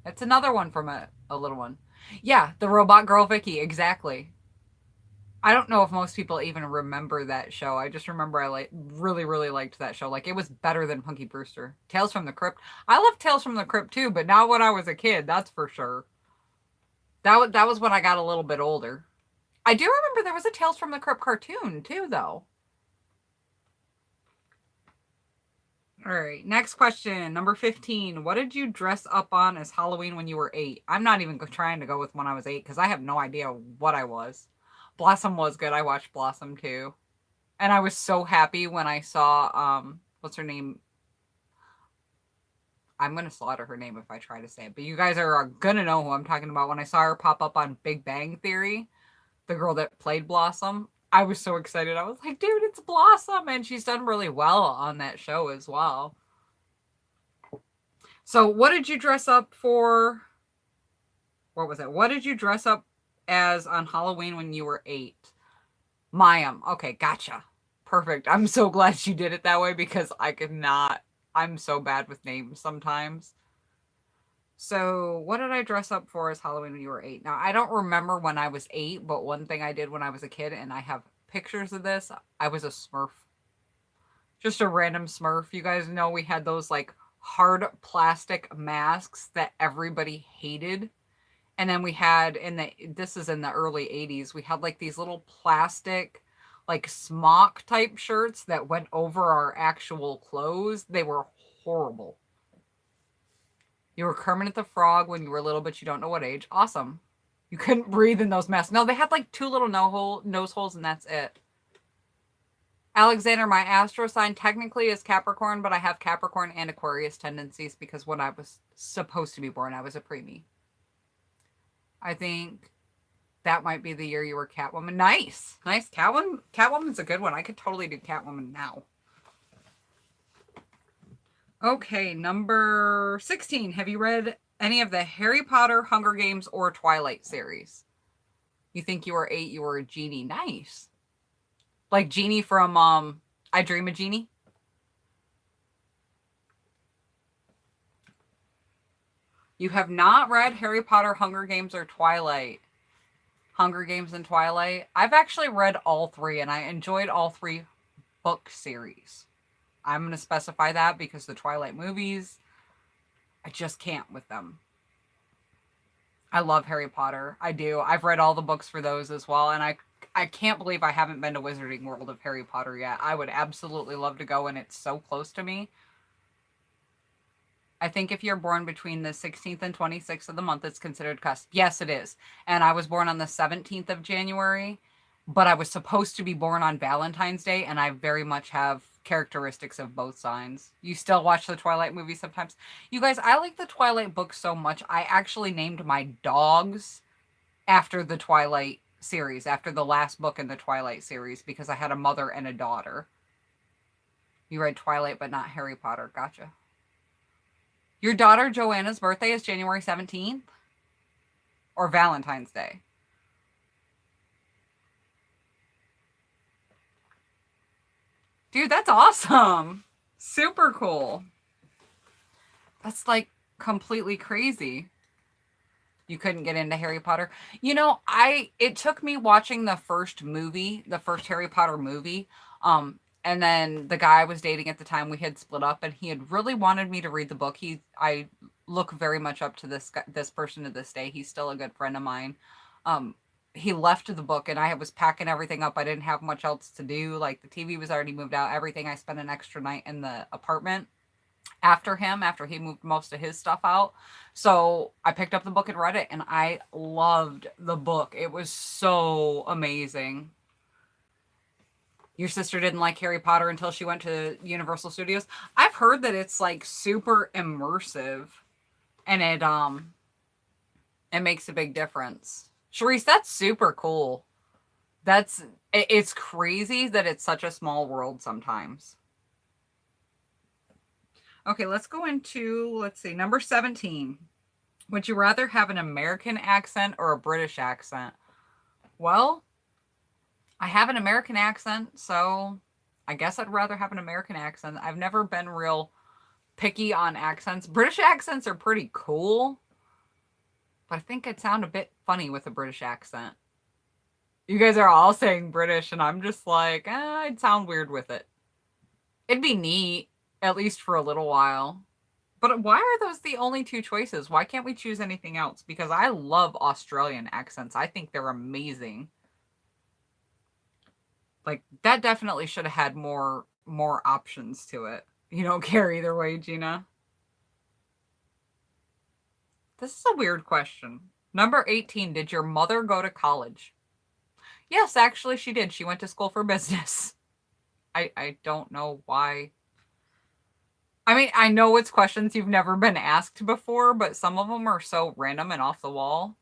It's another one from a little one. Yeah, the Robot Girl Vicky, exactly. I don't know if most people even remember that show. I just remember I really, really liked that show. Like it was better than Punky Brewster. Tales from the Crypt. I love Tales from the Crypt too, but not when I was a kid. That's for sure. That was when I got a little bit older. I do remember there was a Tales from the Crypt cartoon too, though. All right, next question, number 15. What did you dress up on as Halloween when you were 8? I'm not even trying to go with when I was 8 because I have no idea what I was. Blossom was good. I watched Blossom too. And I was so happy when I saw what's her name? I'm gonna slaughter her name if I try to say it, but you guys are gonna know who I'm talking about. When I saw her pop up on Big Bang Theory, the girl that played Blossom, I was so excited. I was like, dude, it's Blossom, and she's done really well on that show as well. So, what did you dress up for? What was it? What did you dress up as on Halloween when you were 8? Mayim. Okay, gotcha. Perfect. I'm so glad you did it that way because I could not. I'm so bad with names sometimes. So, what did I dress up for as Halloween when you were 8? Now, I don't remember when I was 8, but one thing I did when I was a kid, and I have pictures of this, I was a Smurf. Just a random Smurf. You guys know we had those like hard plastic masks that everybody hated. And then we had this is in the early 80s, we had like these little plastic like smock type shirts that went over our actual clothes. They were horrible. You were Kermit the Frog when you were little, but you don't know what age. Awesome. You couldn't breathe in those masks. No, they had like 2 little nose holes and that's it. Alexander, my astro sign technically is Capricorn, but I have Capricorn and Aquarius tendencies because when I was supposed to be born, I was a preemie. I think that might be the year you were Catwoman. Nice. Nice. Catwoman's a good one. I could totally do Catwoman now. Okay, number 16. Have you read any of the Harry Potter, Hunger Games, or Twilight series? You think you were 8, you were a genie. Nice. Like Genie from I Dream of Jeannie? You have not read Harry Potter, Hunger Games, or Twilight. Hunger Games and Twilight. I've actually read all 3 and I enjoyed all 3 book series. I'm going to specify that because the Twilight movies, I just can't with them. I love Harry Potter. I do. I've read all the books for those as well, and I can't believe I haven't been to Wizarding World of Harry Potter yet. I would absolutely love to go, and it's so close to me. I think if you're born between the 16th and 26th of the month, it's considered cusp. Yes, it is. And I was born on the 17th of January, but I was supposed to be born on Valentine's Day, and I very much have characteristics of both signs. You still watch the Twilight movies sometimes? You guys, I like the Twilight books so much, I actually named my dogs after the Twilight series, after the last book in the Twilight series, because I had a mother and a daughter. You read Twilight, but not Harry Potter. Gotcha. Your daughter Joanna's birthday is January 17th? Or Valentine's Day? Dude, that's awesome. Super cool. That's like completely crazy. You couldn't get into Harry Potter. You know, it took me watching the first movie, the first Harry Potter movie. And then the guy I was dating at the time, we had split up, and he had really wanted me to read the book. I look very much up to this person to this day. He's still a good friend of mine. He left the book, and I was packing everything up. I didn't have much else to do. Like the TV was already moved out. Everything. I spent an extra night in the apartment after he moved most of his stuff out. So I picked up the book and read it, and I loved the book. It was so amazing. Your sister didn't like Harry Potter until she went to Universal Studios. I've heard that it's like super immersive, and it makes a big difference. Sharice, that's super cool. It's crazy that it's such a small world sometimes. Okay, let's go into, let's see, number 17. Would you rather have an American accent or a British accent? Well, I have an American accent, so I guess I'd rather have an American accent. I've never been real picky on accents. British accents are pretty cool, but I think I'd sound a bit funny with a British accent. You guys are all saying British, and I'm just like, I'd sound weird with it. It'd be neat, at least for a little while. But why are those the only two choices? Why can't we choose anything else? Because I love Australian accents. I think they're amazing. Like, that definitely should have had more options to it. You don't care either way, Gina. This is a weird question. Number 18, did your mother go to college? Yes, actually she did. She went to school for business. I don't know why. I mean, I know it's questions you've never been asked before, but some of them are so random and off the wall.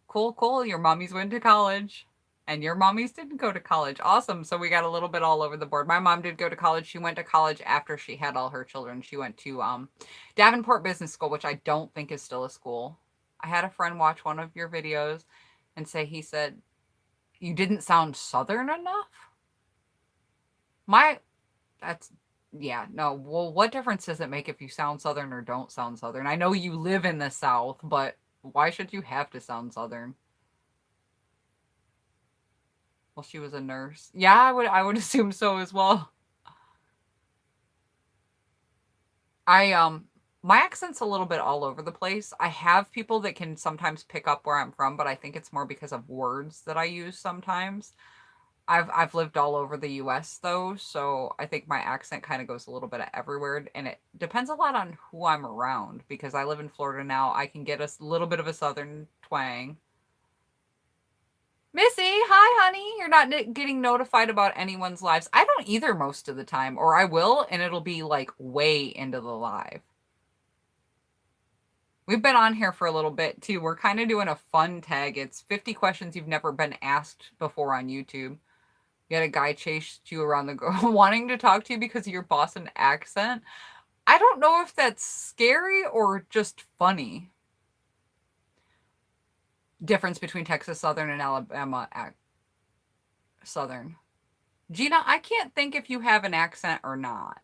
Cool, cool. Your mommies went to college. And your mommies didn't go to college. Awesome. So we got a little bit all over the board. My mom did go to college. She went to college after she had all her children. She went to Davenport Business School, which I don't think is still a school. I had a friend watch one of your videos and he said, you didn't sound Southern enough? Yeah, no. Well, what difference does it make if you sound Southern or don't sound Southern? I know you live in the South, but why should you have to sound Southern? Well, she was a nurse. Yeah, I would assume so as well. My accent's a little bit all over the place. I have people that can sometimes pick up where I'm from, but I think it's more because of words that I use sometimes. I've lived all over the US though, so I think my accent kind of goes a little bit everywhere, and it depends a lot on who I'm around. Because I live in Florida now, I can get a little bit of a southern twang. Missy, hi, honey. You're not getting notified about anyone's lives. I don't either most of the time, or I will, and it'll be like way into the live. We've been on here for a little bit too. We're kind of doing a fun tag. It's 50 questions you've never been asked before on YouTube. You had a guy chased you around the wanting to talk to you because of your Boston accent. I don't know if that's scary or just funny. Difference between Texas Southern and Alabama Southern. Gina, I can't think if you have an accent or not.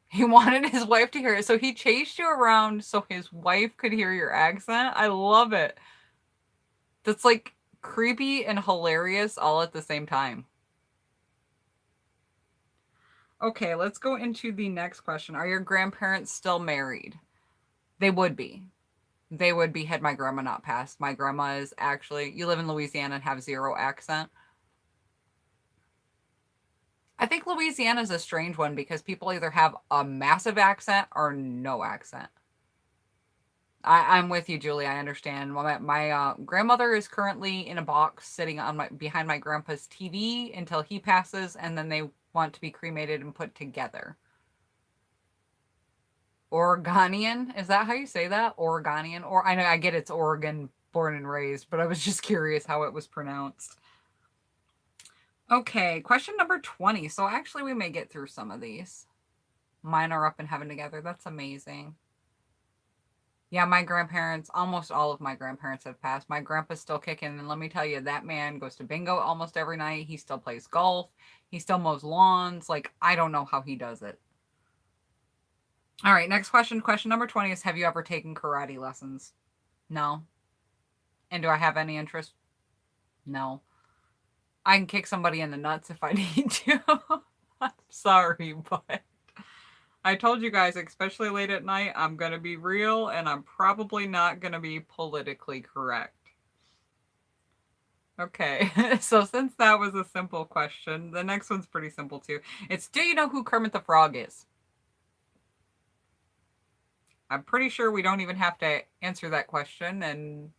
He wanted his wife to hear it, so he chased you around so his wife could hear your accent. I love it. That's like creepy and hilarious all at the same time. Okay, let's go into the next question. Are your grandparents still married? They would be. They would be had my grandma not passed. My grandma is actually, you live in Louisiana and have zero accent. I think Louisiana is a strange one because people either have a massive accent or no accent. I'm with you, Julie. I understand. My grandmother is currently in a box sitting on behind my grandpa's TV until he passes, and then they want to be cremated and put together. Oregonian, is that how you say that? Oregonian, or I know I get it's Oregon, born and raised, but I was just curious how it was pronounced. Okay, question number 20. So actually, we may get through some of these. Mine are up in heaven together. That's amazing. Yeah, my grandparents, almost all of my grandparents have passed. My grandpa's still kicking, and let me tell you, that man goes to bingo almost every night. He still plays golf. He still mows lawns. Like, I don't know how he does it. All right, next question. Question number 20 is, have you ever taken karate lessons? No. And do I have any interest? No. I can kick somebody in the nuts if I need to. I'm sorry, but I told you guys, especially late at night, I'm going to be real, and I'm probably not going to be politically correct. Okay, so since that was a simple question, the next one's pretty simple too. It's, do you know who Kermit the Frog is? I'm pretty sure we don't even have to answer that question, and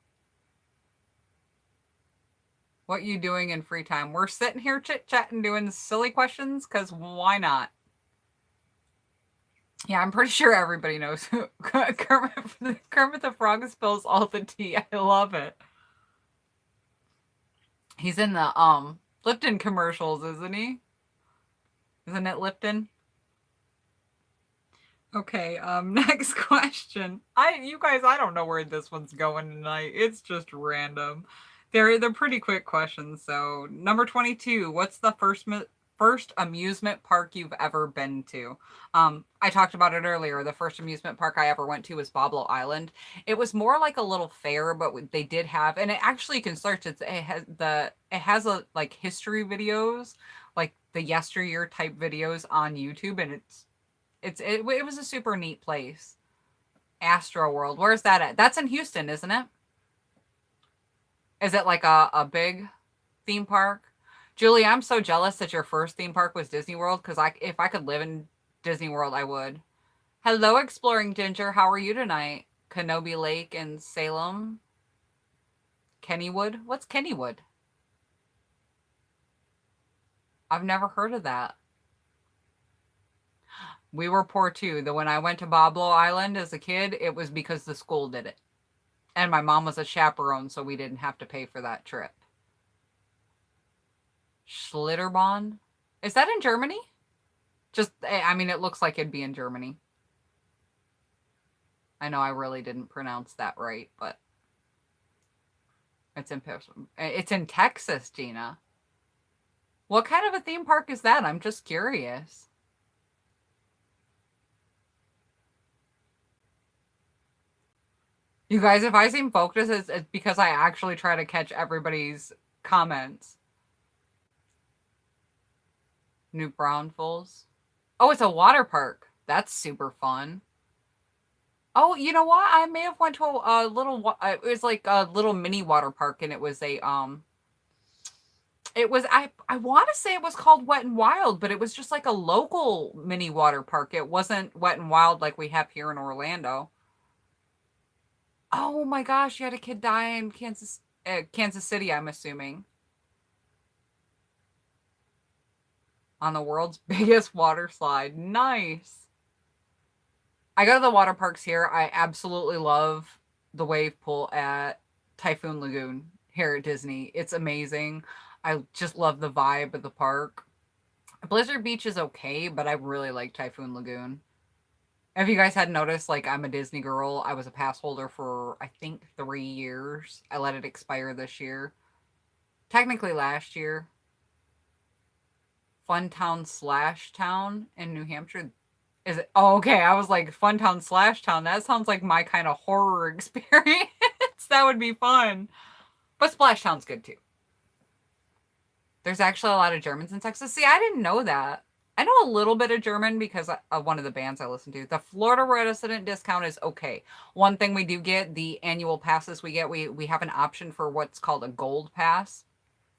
What you doing in free time? We're sitting here chit-chatting, doing silly questions, because why not? Yeah, I'm pretty sure everybody knows who Kermit the Frog spills all the tea. I love it. He's in the Lipton commercials, isn't he? Isn't it Lipton? Okay, next question. You guys, I don't know where this one's going tonight. It's just random. They're pretty quick questions. So, number 22, what's the first amusement park you've ever been to? I talked about it earlier. The first amusement park I ever went to was Boblo Island. It was more like a little fair, but they did have, and it actually you can search it has a like history videos, like the yesteryear type videos on YouTube, and it was a super neat place. Astro World. Where's that at? That's in Houston, isn't it? Is it like a big theme park? Julie, I'm so jealous that your first theme park was Disney World, because if I could live in Disney World, I would. Hello, Exploring Ginger. How are you tonight? Kenobi Lake in Salem. Kennywood? What's Kennywood? I've never heard of that. We were poor too. When I went to Boblo Island as a kid, it was because the school did it. And my mom was a chaperone, so we didn't have to pay for that trip. Schlitterbahn? Is that in Germany? I mean, it looks like it'd be in Germany. I know I really didn't pronounce that right, but it's in Texas, Gina. What kind of a theme park is that? I'm just curious. You guys, if I seem focused, it's because I actually try to catch everybody's comments. New Braunfels. Oh, it's a water park. That's super fun. Oh, you know what? I may have went to a little. It was like a little mini water park, and it was It was I want to say it was called Wet and Wild, but it was just like a local mini water park. It wasn't Wet and Wild like we have here in Orlando. Oh my gosh, you had a kid die in Kansas City, I'm assuming. On the world's biggest water slide. Nice. I go to the water parks here. I absolutely love the wave pool at Typhoon Lagoon here at Disney. It's amazing. I just love the vibe of the park. Blizzard Beach is okay, but I really like Typhoon Lagoon. If you guys hadn't noticed, like, I'm a Disney girl. I was a pass holder for, I think, 3 years. I let it expire this year. Technically last year. Funtown Slash Town in New Hampshire. Is it? Oh, okay. I was like, Funtown Slash Town. That sounds like my kind of horror experience. That would be fun. But Splash Town's good too. There's actually a lot of Germans in Texas. See, I didn't know that. I know a little bit of German because of one of the bands I listen to. The Florida resident discount is okay. One thing we do get, the annual passes we get, we have an option for what's called a gold pass.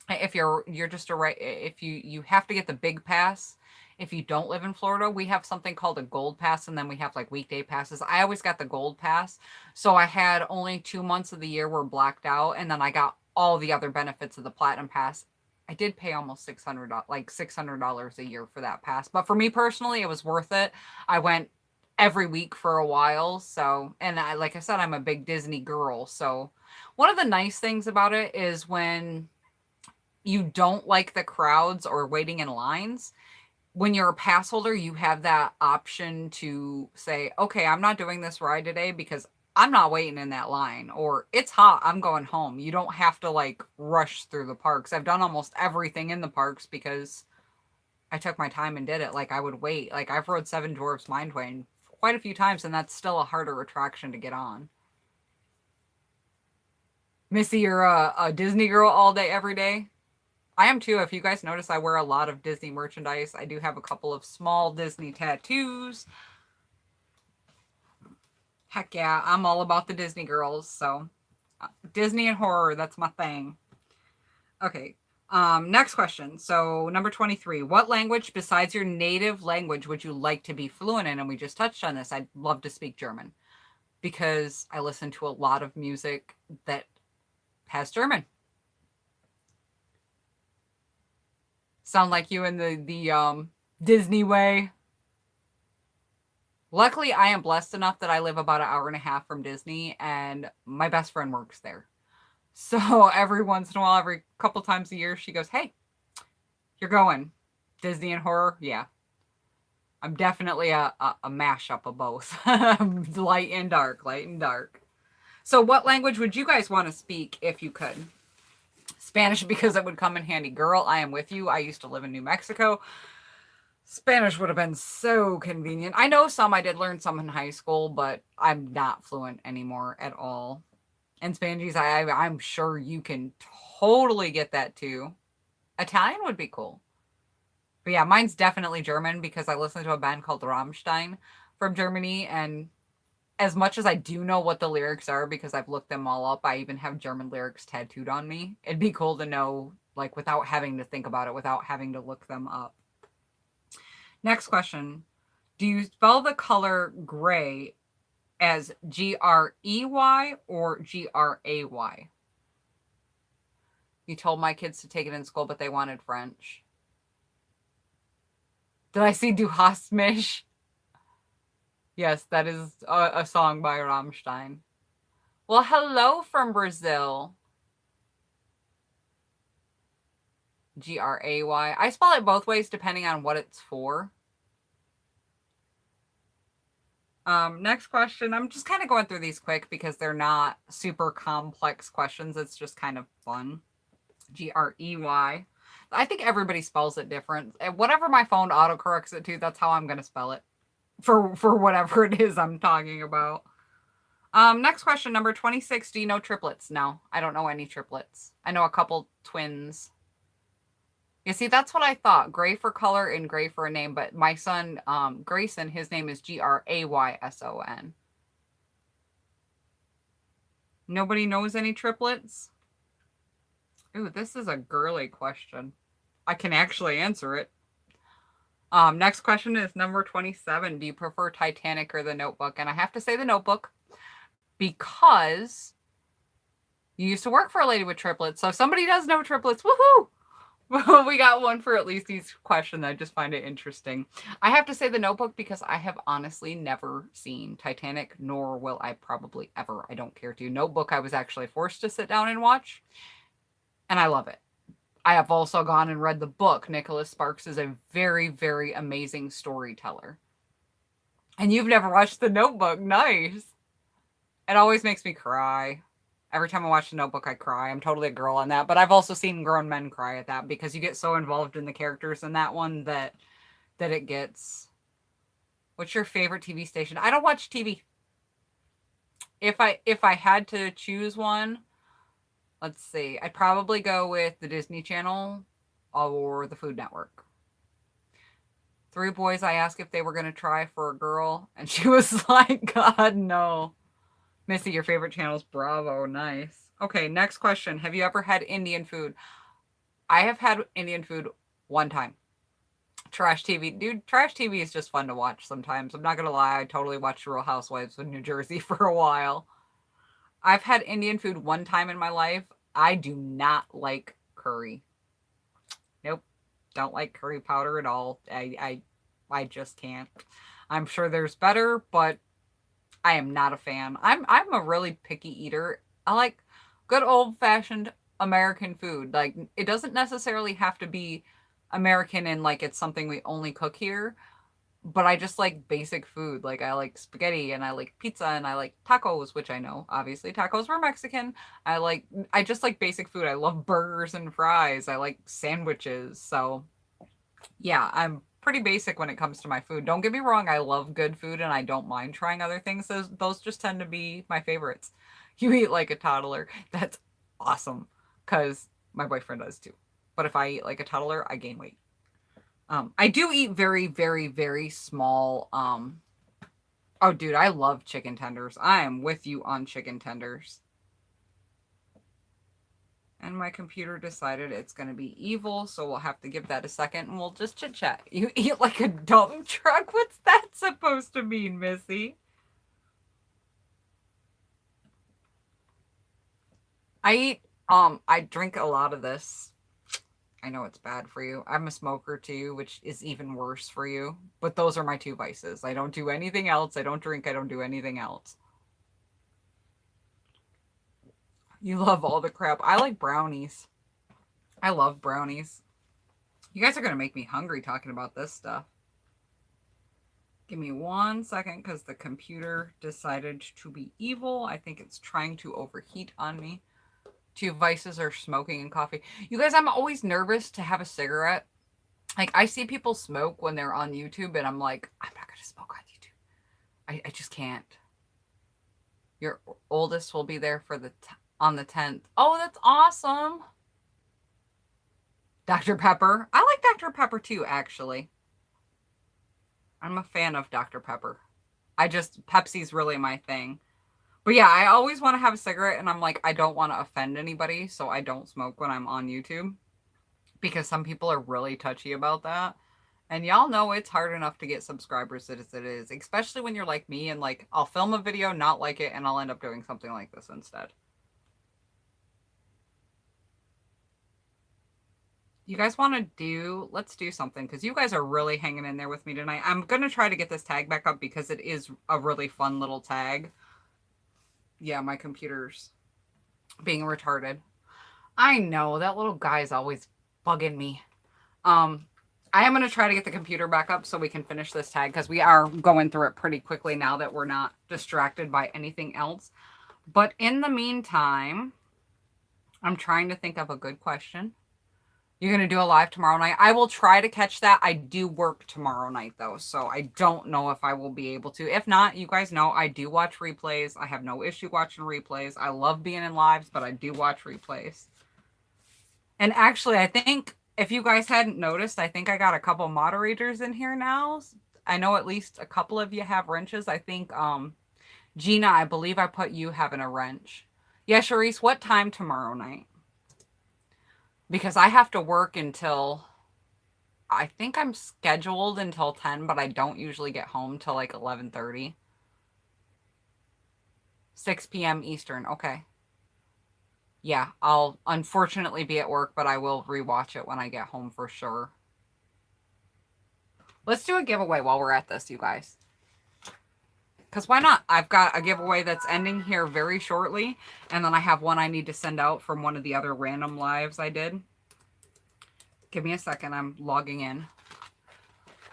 If you're just if you have to get the big pass. If you don't live in Florida, we have something called a gold pass, and then we have like weekday passes. I always got the gold pass, so I had only 2 months of the year were blacked out, and then I got all the other benefits of the platinum pass. I did pay almost $600 a year for that pass, but for me personally, it was worth it. I went every week for a while, so, and like I said, I'm a big Disney girl, so one of the nice things about it is when you don't like the crowds or waiting in lines, when you're a pass holder, you have that option to say, okay, I'm not doing this ride today because I'm not waiting in that line, or it's hot, I'm going home. You don't have to like rush through the parks. I've done almost everything in the parks because I took my time and did it. Like I would wait. Like I've rode Seven Dwarfs Mine Train quite a few times, and that's still a harder attraction to get on. Missy, you're a Disney girl all day, every day. I am too. If you guys notice, I wear a lot of Disney merchandise. I do have a couple of small Disney tattoos. Heck yeah, I'm all about the Disney girls. So Disney and horror, that's my thing. Okay. Next question. So number 23, what language besides your native language would you like to be fluent in? And we just touched on this. I'd love to speak German because I listen to a lot of music that has German. Sound like you in the Disney way. Luckily, I am blessed enough that I live about an hour and a half from Disney, and my best friend works there. So every once in a while, every couple times a year, she goes, "Hey, you're going Disney and horror?" Yeah, I'm definitely a mashup of both, light and dark, light and dark. So, what language would you guys want to speak if you could? Spanish, because it would come in handy. Girl, I am with you. I used to live in New Mexico. Spanish would have been so convenient. I know some, I did learn some in high school, but I'm not fluent anymore at all. And Spanish, I'm sure you can totally get that too. Italian would be cool. But yeah, mine's definitely German because I listen to a band called Rammstein from Germany. And as much as I do know what the lyrics are because I've looked them all up, I even have German lyrics tattooed on me. It'd be cool to know, like, without having to think about it, without having to look them up. Next question. Do you spell the color gray as Grey or Gray? You told my kids to take it in school, but they wanted French. Did I see Du hast mich? Yes, that is a song by Rammstein. Well, hello from Brazil. Gray. I spell it both ways depending on what it's for. Next question. I'm just kind of going through these quick because they're not super complex questions. It's just kind of fun. Grey. I think everybody spells it different. Whatever my phone autocorrects it to, that's how I'm going to spell it for whatever it is I'm talking about. Next question, number 26. Do you know triplets? No, I don't know any triplets. I know a couple twins. You see, that's what I thought. Gray for color and gray for a name. But my son, Grayson, his name is Grayson. Nobody knows any triplets? Ooh, this is a girly question. I can actually answer it. Next question is number 27. Do you prefer Titanic or The Notebook? And I have to say The Notebook because you used to work for a lady with triplets. So if somebody does know triplets, woohoo! We got one for at least each question. I just find it interesting. I have to say The Notebook because I have honestly never seen Titanic, nor will I probably ever. I don't care to. Notebook, I was actually forced to sit down and watch, and I love it. I have also gone and read the book. Nicholas Sparks is a very, very amazing storyteller. And you've never watched The Notebook. Nice. It always makes me cry. Every time I watch The Notebook, I cry. I'm totally a girl on that. But I've also seen grown men cry at that because you get so involved in the characters in that one that it gets. What's your favorite TV station? I don't watch TV. If I had to choose one, let's see. I'd probably go with the Disney Channel or the Food Network. 3 boys, I asked if they were going to try for a girl, and she was like, God, no. Missy, your favorite channel is Bravo. Nice. Okay, next question. Have you ever had Indian food? I have had Indian food one time. Trash TV. Dude, trash TV is just fun to watch sometimes. I'm not going to lie. I totally watched Real Housewives of New Jersey for a while. I've had Indian food one time in my life. I do not like curry. Nope. Don't like curry powder at all. I just can't. I'm sure there's better, but I am not a fan. I'm a really picky eater. I like good old-fashioned American food. Like, it doesn't necessarily have to be American and like it's something we only cook here, but I just like basic food. Like, I like spaghetti and I like pizza and I like tacos, which I know obviously tacos were Mexican. I just like basic food. I love burgers and fries. I like sandwiches. So yeah, I'm pretty basic when it comes to my food. Don't get me wrong, I love good food and I don't mind trying other things. Those just tend to be my favorites. You eat like a toddler. That's awesome because my boyfriend does too. But if I eat like a toddler, I gain weight. I do eat very, very, very small. Oh, dude, I love chicken tenders. I am with you on chicken tenders. And my computer decided it's going to be evil, so we'll have to give that a second and we'll just chit chat. You eat like a dump truck? What's that supposed to mean, Missy? I drink a lot of this. I know it's bad for you. I'm a smoker too, which is even worse for you. But those are my two vices. I don't do anything else. I don't drink. I don't do anything else. You love all the crap. I like brownies. I love brownies. You guys are going to make me hungry talking about this stuff. Give me 1 second because the computer decided to be evil. I think it's trying to overheat on me. Two vices are smoking and coffee. You guys, I'm always nervous to have a cigarette. Like, I see people smoke when they're on YouTube, and I'm like, I'm not going to smoke on YouTube. I just can't. Your oldest will be there for on the 10th. Oh, that's awesome. Dr. Pepper. I like Dr. Pepper too, actually. I'm a fan of Dr. Pepper. Pepsi's really my thing. But yeah, I always want to have a cigarette, and I'm like, I don't want to offend anybody, so I don't smoke when I'm on YouTube. Because some people are really touchy about that. And y'all know it's hard enough to get subscribers as it is. Especially when you're like me, and like, I'll film a video, not like it, and I'll end up doing something like this instead. You guys want to let's do something, because you guys are really hanging in there with me tonight. I'm going to try to get this tag back up because it is a really fun little tag. Yeah, my computer's being retarded. I know, that little guy is always bugging me. I am going to try to get the computer back up so we can finish this tag, because we are going through it pretty quickly now that we're not distracted by anything else. But in the meantime, I'm trying to think of a good question. You're going to do a live tomorrow night? I will try to catch that. I do work tomorrow night, though, so I don't know if I will be able to. If not, you guys know I do watch replays. I have no issue watching replays. I love being in lives, but I do watch replays. And actually, I think if you guys hadn't noticed, I think I got a couple moderators in here now. I know at least a couple of you have wrenches. I think, Gina, I believe I put you having a wrench. Yeah, Charisse, what time tomorrow night? Because I have to work until, I think I'm scheduled until 10, but I don't usually get home till like 11:30. 6 p.m. Eastern. Okay. Yeah, I'll unfortunately be at work, but I will rewatch it when I get home for sure. Let's do a giveaway while we're at this, you guys. Because why not? I've got a giveaway that's ending here very shortly, and then I have one I need to send out from one of the other random lives I did. Give me a second. I'm logging in.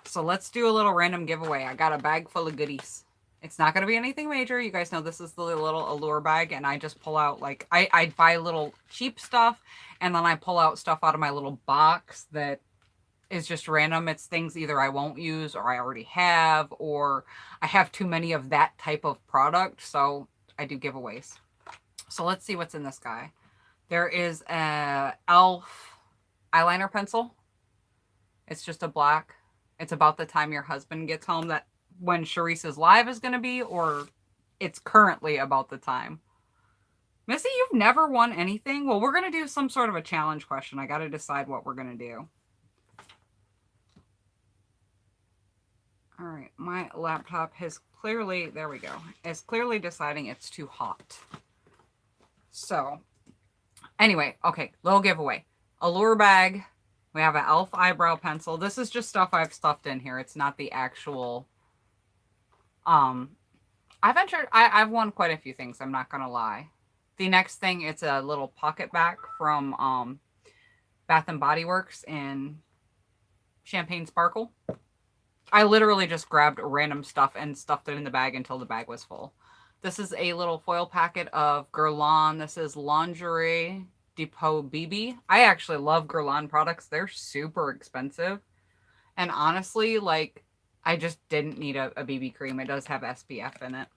So let's do a little random giveaway. I got a bag full of goodies. It's not going to be anything major. You guys know this is the little allure bag, and I just pull out, like, I buy little cheap stuff, and then I pull out stuff out of my little box that is just random. It's things either I won't use, or I already have, or I have too many of that type of product, so I do giveaways. So let's see what's in this guy. There is a e.l.f. eyeliner pencil. It's just a black. It's about the time your husband gets home, that when Charisse's live is going to be, or it's currently about the time. Missy, you've never won anything? Well, we're going to do some sort of a challenge question. I got to decide what we're going to do. All right, my laptop has clearly, there we go, is clearly deciding it's too hot. So, anyway, okay, little giveaway. Allure bag. We have an e.l.f. eyebrow pencil. This is just stuff I've stuffed in here. It's not the actual, I've won quite a few things, I'm not going to lie. The next thing, it's a little pocket back from Bath and Body Works in Champagne Sparkle. I literally just grabbed random stuff and stuffed it in the bag until the bag was full. This is a little foil packet of Guerlain. This is Lingerie Depot BB. I actually love Guerlain products. They're super expensive. And honestly, like, I just didn't need a BB cream. It does have SPF in it.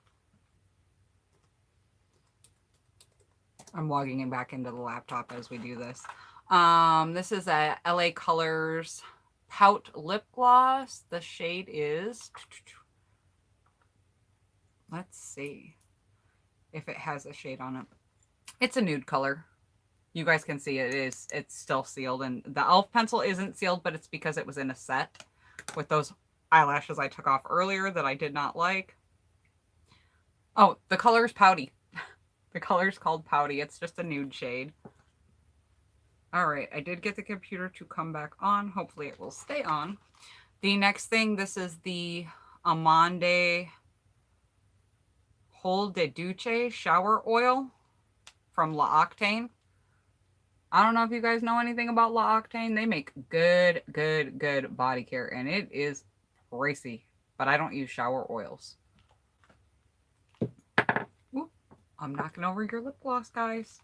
I'm logging back into the laptop as we do this. This is a LA Colors Pout Lip Gloss. The shade is, let's see if it has a shade on it. It's a nude color. You guys can see it's still sealed, and the e.l.f. pencil isn't sealed, but it's because it was in a set with those eyelashes I took off earlier that I did not like. Oh, the color is Pouty. The color is called Pouty. It's just a nude shade. All right, I did get the computer to come back on. Hopefully it will stay on. The next thing, this is the Amande Hol de Duce shower oil from La Octane. I don't know if you guys know anything about La Octane. They make good body care, and it is pricey, but I don't use shower oils. Ooh, I'm knocking over your lip gloss, guys.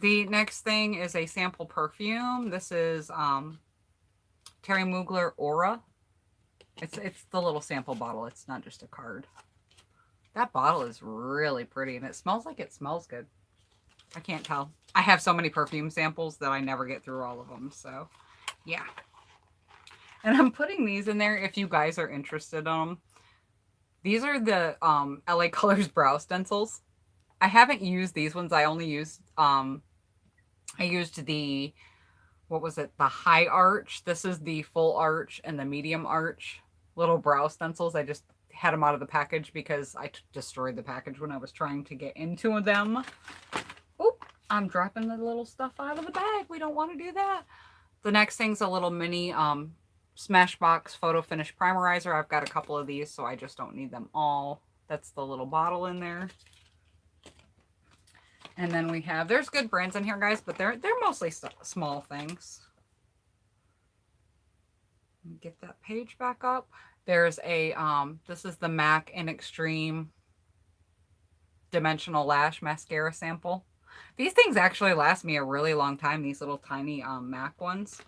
The next thing is a sample perfume. This is Terry Mugler Aura. It's the little sample bottle. It's not just a card. That bottle is really pretty, and it smells like it smells good. I can't tell. I have so many perfume samples that I never get through all of them, so yeah. And I'm putting these in there if you guys are interested in them. These are the LA Colors brow stencils. I haven't used these ones. I only used I used the, what was it? The high arch. This is the full arch and the medium arch little brow stencils. I just had them out of the package because I destroyed the package when I was trying to get into them. Oop, I'm dropping the little stuff out of the bag. We don't want to do that. The next thing's a little mini Smashbox Photo Finish Primerizer. I've got a couple of these, so I just don't need them all. That's the little bottle in there. And then we have, there's good brands in here, guys, but they're mostly small things. Get that page back up. There's a, this is the MAC in Extreme Dimensional Lash Mascara sample. These things actually last me a really long time, these little tiny MAC ones.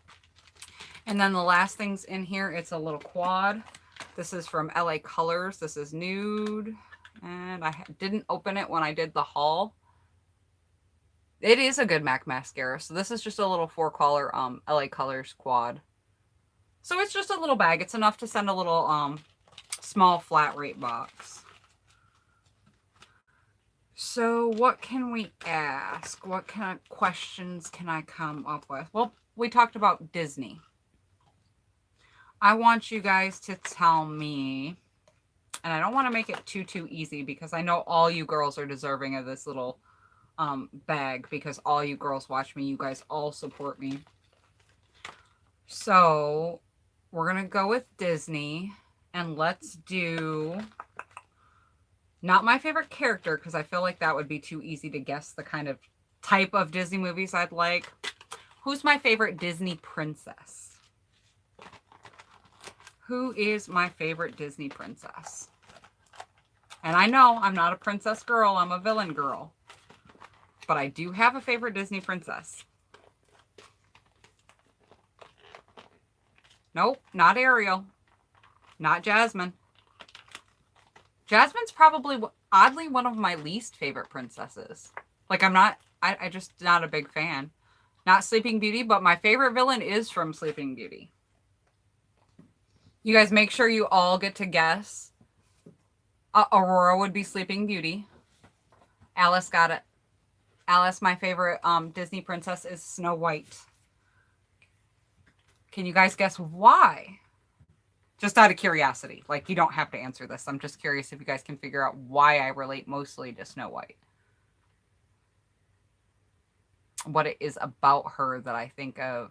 And then the last thing's in here, it's a little quad. This is from LA Colors. This is nude. And I didn't open it when I did the haul. It is a good MAC mascara. So this is just a little 4-color LA Colors quad. So it's just a little bag. It's enough to send a little small flat rate box. So what can we ask? What kind of questions can I come up with? Well, we talked about Disney. I want you guys to tell me, and I don't want to make it too easy because I know all you girls are deserving of this little bag because all you girls watch me. You guys all support me. So we're going to go with Disney, and let's do not my favorite character because I feel like that would be too easy to guess the kind of type of Disney movies I'd like. Who's my favorite Disney princess? Who is my favorite Disney princess? And I know I'm not a princess girl. I'm a villain girl. But I do have a favorite Disney princess. Nope, not Ariel. Not Jasmine. Jasmine's probably, oddly, one of my least favorite princesses. Like, I just not a big fan. Not Sleeping Beauty, but my favorite villain is from Sleeping Beauty. You guys make sure you all get to guess. Aurora would be Sleeping Beauty. Alice got it. Alice, my favorite Disney princess, is Snow White. Can you guys guess why? Just out of curiosity. Like, you don't have to answer this. I'm just curious if you guys can figure out why I relate mostly to Snow White. What it is about her that I think of.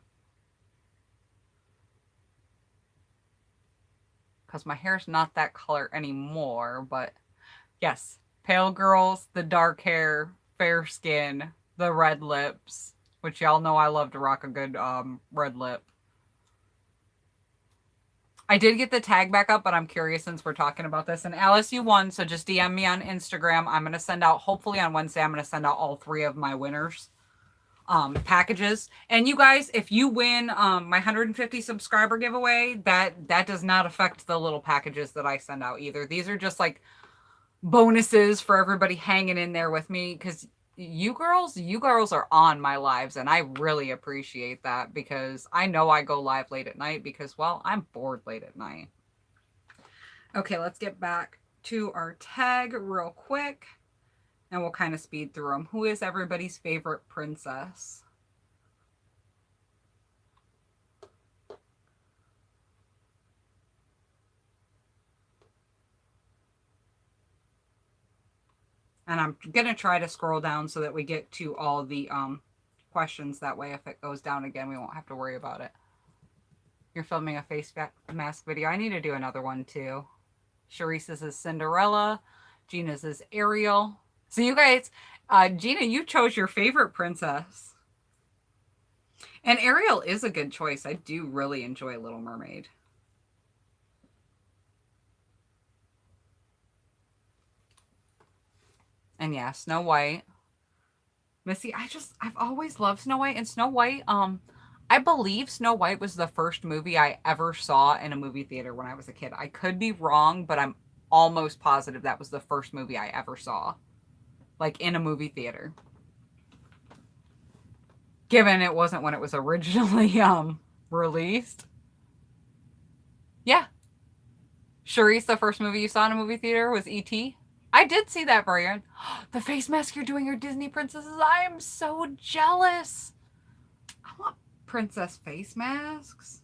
Because my hair's not that color anymore, but yes. Pale girls, the dark hair, fair skin, the red lips, which y'all know I love to rock a good red lip. I did get the tag back up, but I'm curious since we're talking about this. And Alice, you won, so just DM me on Instagram. I'm going to send out, hopefully on Wednesday, I'm going to send out all 3 of my winners packages. And you guys, if you win my 150 subscriber giveaway, that does not affect the little packages that I send out either. These are just like bonuses for everybody hanging in there with me because you girls are on my lives, and I really appreciate that because I know I go live late at night because, well, I'm bored late at night. Okay, let's get back to our tag real quick, and we'll kind of speed through them. Who is everybody's favorite princess? And I'm going to try to scroll down so that we get to all the questions. That way, if it goes down again, we won't have to worry about it. You're filming a face mask video. I need to do another one too. Sharice's is Cinderella. Gina's is Ariel. So you guys, Gina, you chose your favorite princess. And Ariel is a good choice. I do really enjoy Little Mermaid. And yeah, Snow White. Missy, I've always loved Snow White. And Snow White, I believe Snow White was the first movie I ever saw in a movie theater when I was a kid. I could be wrong, but I'm almost positive that was the first movie I ever saw. Like in a movie theater. Given it wasn't when it was originally released. Yeah. Charisse, the first movie you saw in a movie theater was E.T. I did see that, Brian. The face mask you're doing your Disney princesses. I am so jealous. I want princess face masks.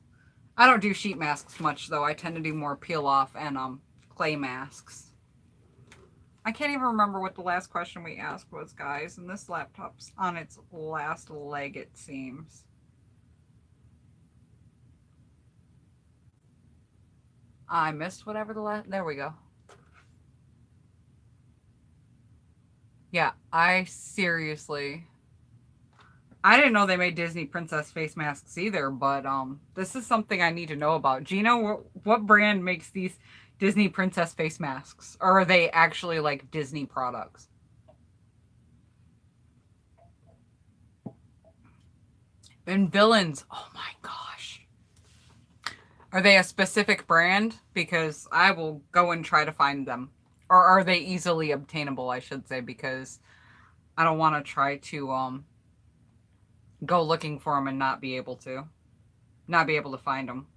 I don't do sheet masks much, though. I tend to do more peel off and clay masks. I can't even remember what the last question we asked was, guys. And this laptop's on its last leg, it seems. I missed whatever the last... There we go. Yeah, I seriously... I didn't know they made Disney princess face masks either, but this is something I need to know about. Gina, what brand makes these Disney princess face masks? Or are they actually like Disney products? And Villains. Oh my gosh. Are they a specific brand? Because I will go and try to find them. Or are they easily obtainable, I should say, because I don't want to try to go looking for them and not be able to find them.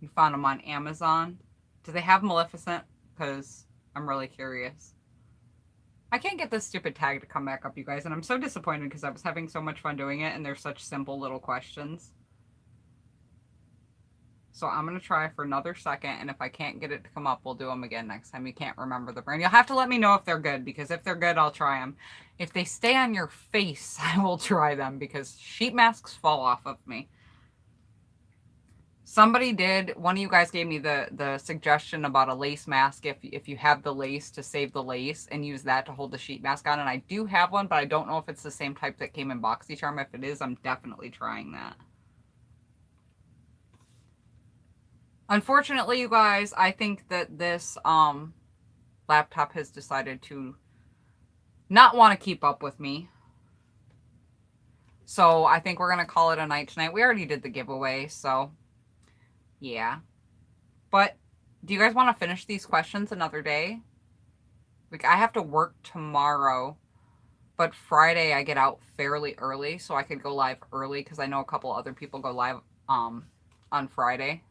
You found them on Amazon. Do they have Maleficent? Because I'm really curious. I can't get this stupid tag to come back up, you guys, and I'm so disappointed because I was having so much fun doing it, and they're such simple little questions. So I'm going to try for another second, and if I can't get it to come up, we'll do them again next time. You can't remember the brand. You'll have to let me know if they're good, because if they're good, I'll try them. If they stay on your face, I will try them, because sheet masks fall off of me. Somebody did, one of you guys gave me the suggestion about a lace mask if you have the lace to save the lace and use that to hold the sheet mask on. And I do have one, but I don't know if it's the same type that came in BoxyCharm. If it is, I'm definitely trying that. Unfortunately, you guys, I think that this laptop has decided to not want to keep up with me. So I think we're going to call it a night tonight. We already did the giveaway, so yeah. But do you guys want to finish these questions another day? Like, I have to work tomorrow, but Friday I get out fairly early, so I could go live early because I know a couple other people go live on Friday.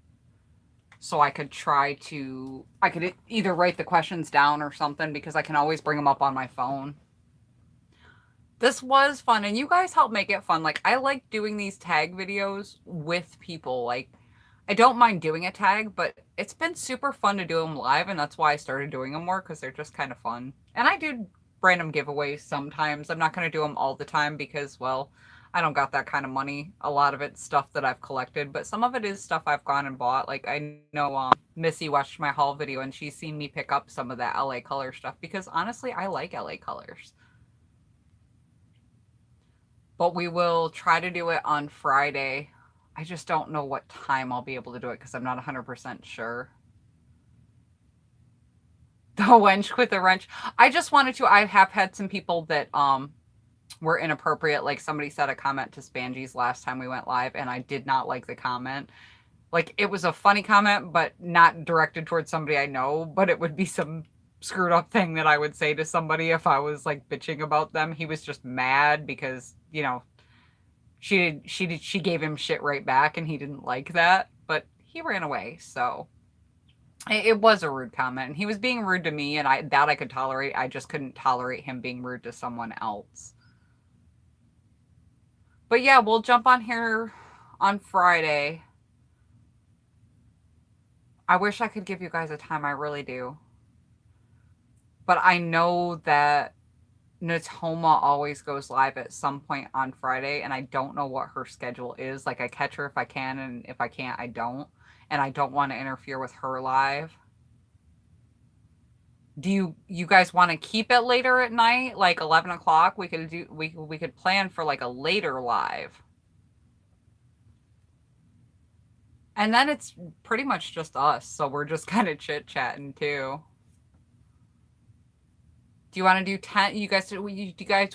So I could I could either write the questions down or something, because I can always bring them up on my phone. This was fun, and you guys help make it fun. Like, I like doing these tag videos with people. Like, I don't mind doing a tag, but it's been super fun to do them live, and that's why I started doing them more, because they're just kind of fun. And I do random giveaways sometimes. I'm not going to do them all the time because, well, I don't got that kind of money. A lot of it's stuff that I've collected, but some of it is stuff I've gone and bought. Like, I know Missy watched my haul video, and she's seen me pick up some of that LA Color stuff, because honestly, I like LA Colors. But we will try to do it on Friday. I just don't know what time I'll be able to do it because I'm not 100% sure. The wench with the wrench. I just wanted to, I have had some people that were inappropriate. Like, somebody said a comment to Spangy's last time we went live, and I did not like the comment. Like, it was a funny comment, but not directed towards somebody I know, but it would be some screwed up thing that I would say to somebody if I was like bitching about them. He was just mad because, you know, she gave him shit right back, and he didn't like that, but he ran away. So it was a rude comment, and he was being rude to me, and I could tolerate. I just couldn't tolerate him being rude to someone else. But yeah, we'll jump on here on Friday. I wish I could give you guys a time. I really do. But I know that Natoma always goes live at some point on Friday, and I don't know what her schedule is. Like, I catch her if I can, and if I can't, I don't. And I don't want to interfere with her live. Do you guys want to keep it later at night, like 11 o'clock? We could plan for like a later live. And then it's pretty much just us, so we're just kind of chit-chatting too. Do you want to do 10? Do you guys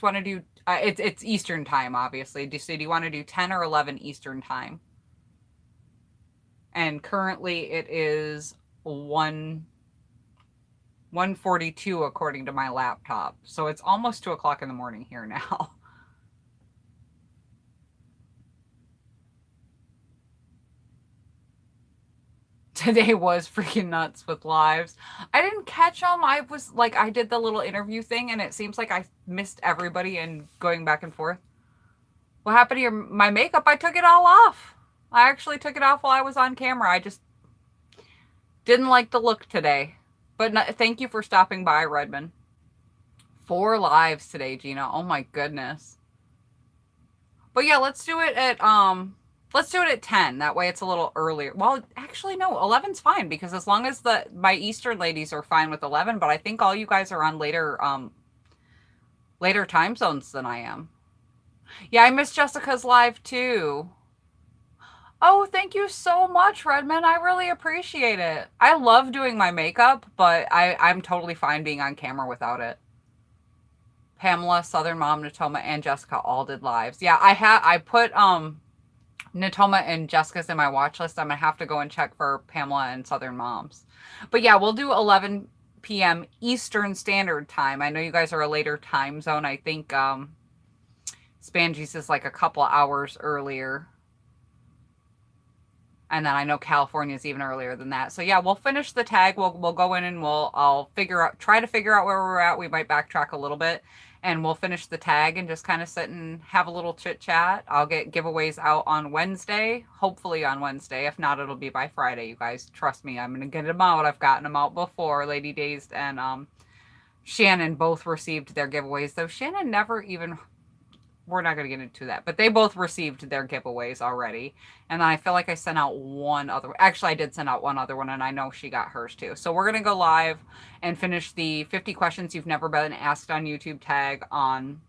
want to do it's Eastern time, obviously. Do you want to do 10 or 11 Eastern time? And currently it is 1:42 according to my laptop. So it's almost 2 o'clock in the morning here now. Today was freaking nuts with lives. I didn't catch them. I was like, I did the little interview thing, and it seems like I missed everybody and going back and forth. What happened to my makeup? I took it all off. I actually took it off while I was on camera. I just didn't like the look today. But thank you for stopping by, Redmond. 4 lives today, Gina. Oh my goodness. But yeah, let's do it at 10. That way it's a little earlier. Well, actually no, 11's fine because as long as my Eastern ladies are fine with 11, but I think all you guys are on later time zones than I am. Yeah, I miss Jessica's live too. Oh, thank you so much, Redmond. I really appreciate it. I love doing my makeup, but I'm totally fine being on camera without it. Pamela, Southern Mom, Natoma, and Jessica all did lives. Yeah, I put Natoma and Jessica's in my watch list. I'm gonna have to go and check for Pamela and Southern Moms. But yeah, we'll do 11 p.m. Eastern Standard Time. I know you guys are a later time zone. I think Spangy's is like a couple hours earlier. And then I know California is even earlier than that. So yeah, we'll finish the tag. We'll go in and I'll try to figure out where we're at. We might backtrack a little bit, and we'll finish the tag and just kind of sit and have a little chit chat. I'll get giveaways out on Wednesday, hopefully on Wednesday. If not, it'll be by Friday. You guys trust me. I'm gonna get them out. I've gotten them out before. Lady Dazed and Shannon both received their giveaways, though Shannon never even. We're not going to get into that, but they both received their giveaways already. And I feel like I sent out one other. Actually, I did send out one other one, and I know she got hers too. So we're going to go live and finish the 50 questions you've never been asked on YouTube tag on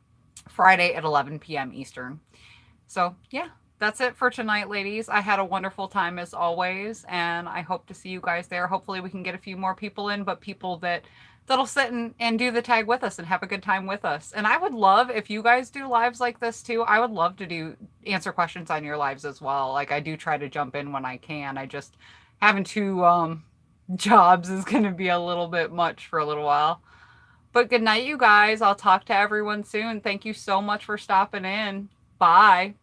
Friday at 11 p.m. Eastern. So yeah, that's it for tonight, ladies. I had a wonderful time as always, and I hope to see you guys there. Hopefully we can get a few more people in, but people that'll sit and do the tag with us and have a good time with us. And I would love if you guys do lives like this too. I would love to answer questions on your lives as well. Like I do try to jump in when I can. I just having 2 jobs is going to be a little bit much for a little while. But good night, you guys. I'll talk to everyone soon. Thank you so much for stopping in. Bye.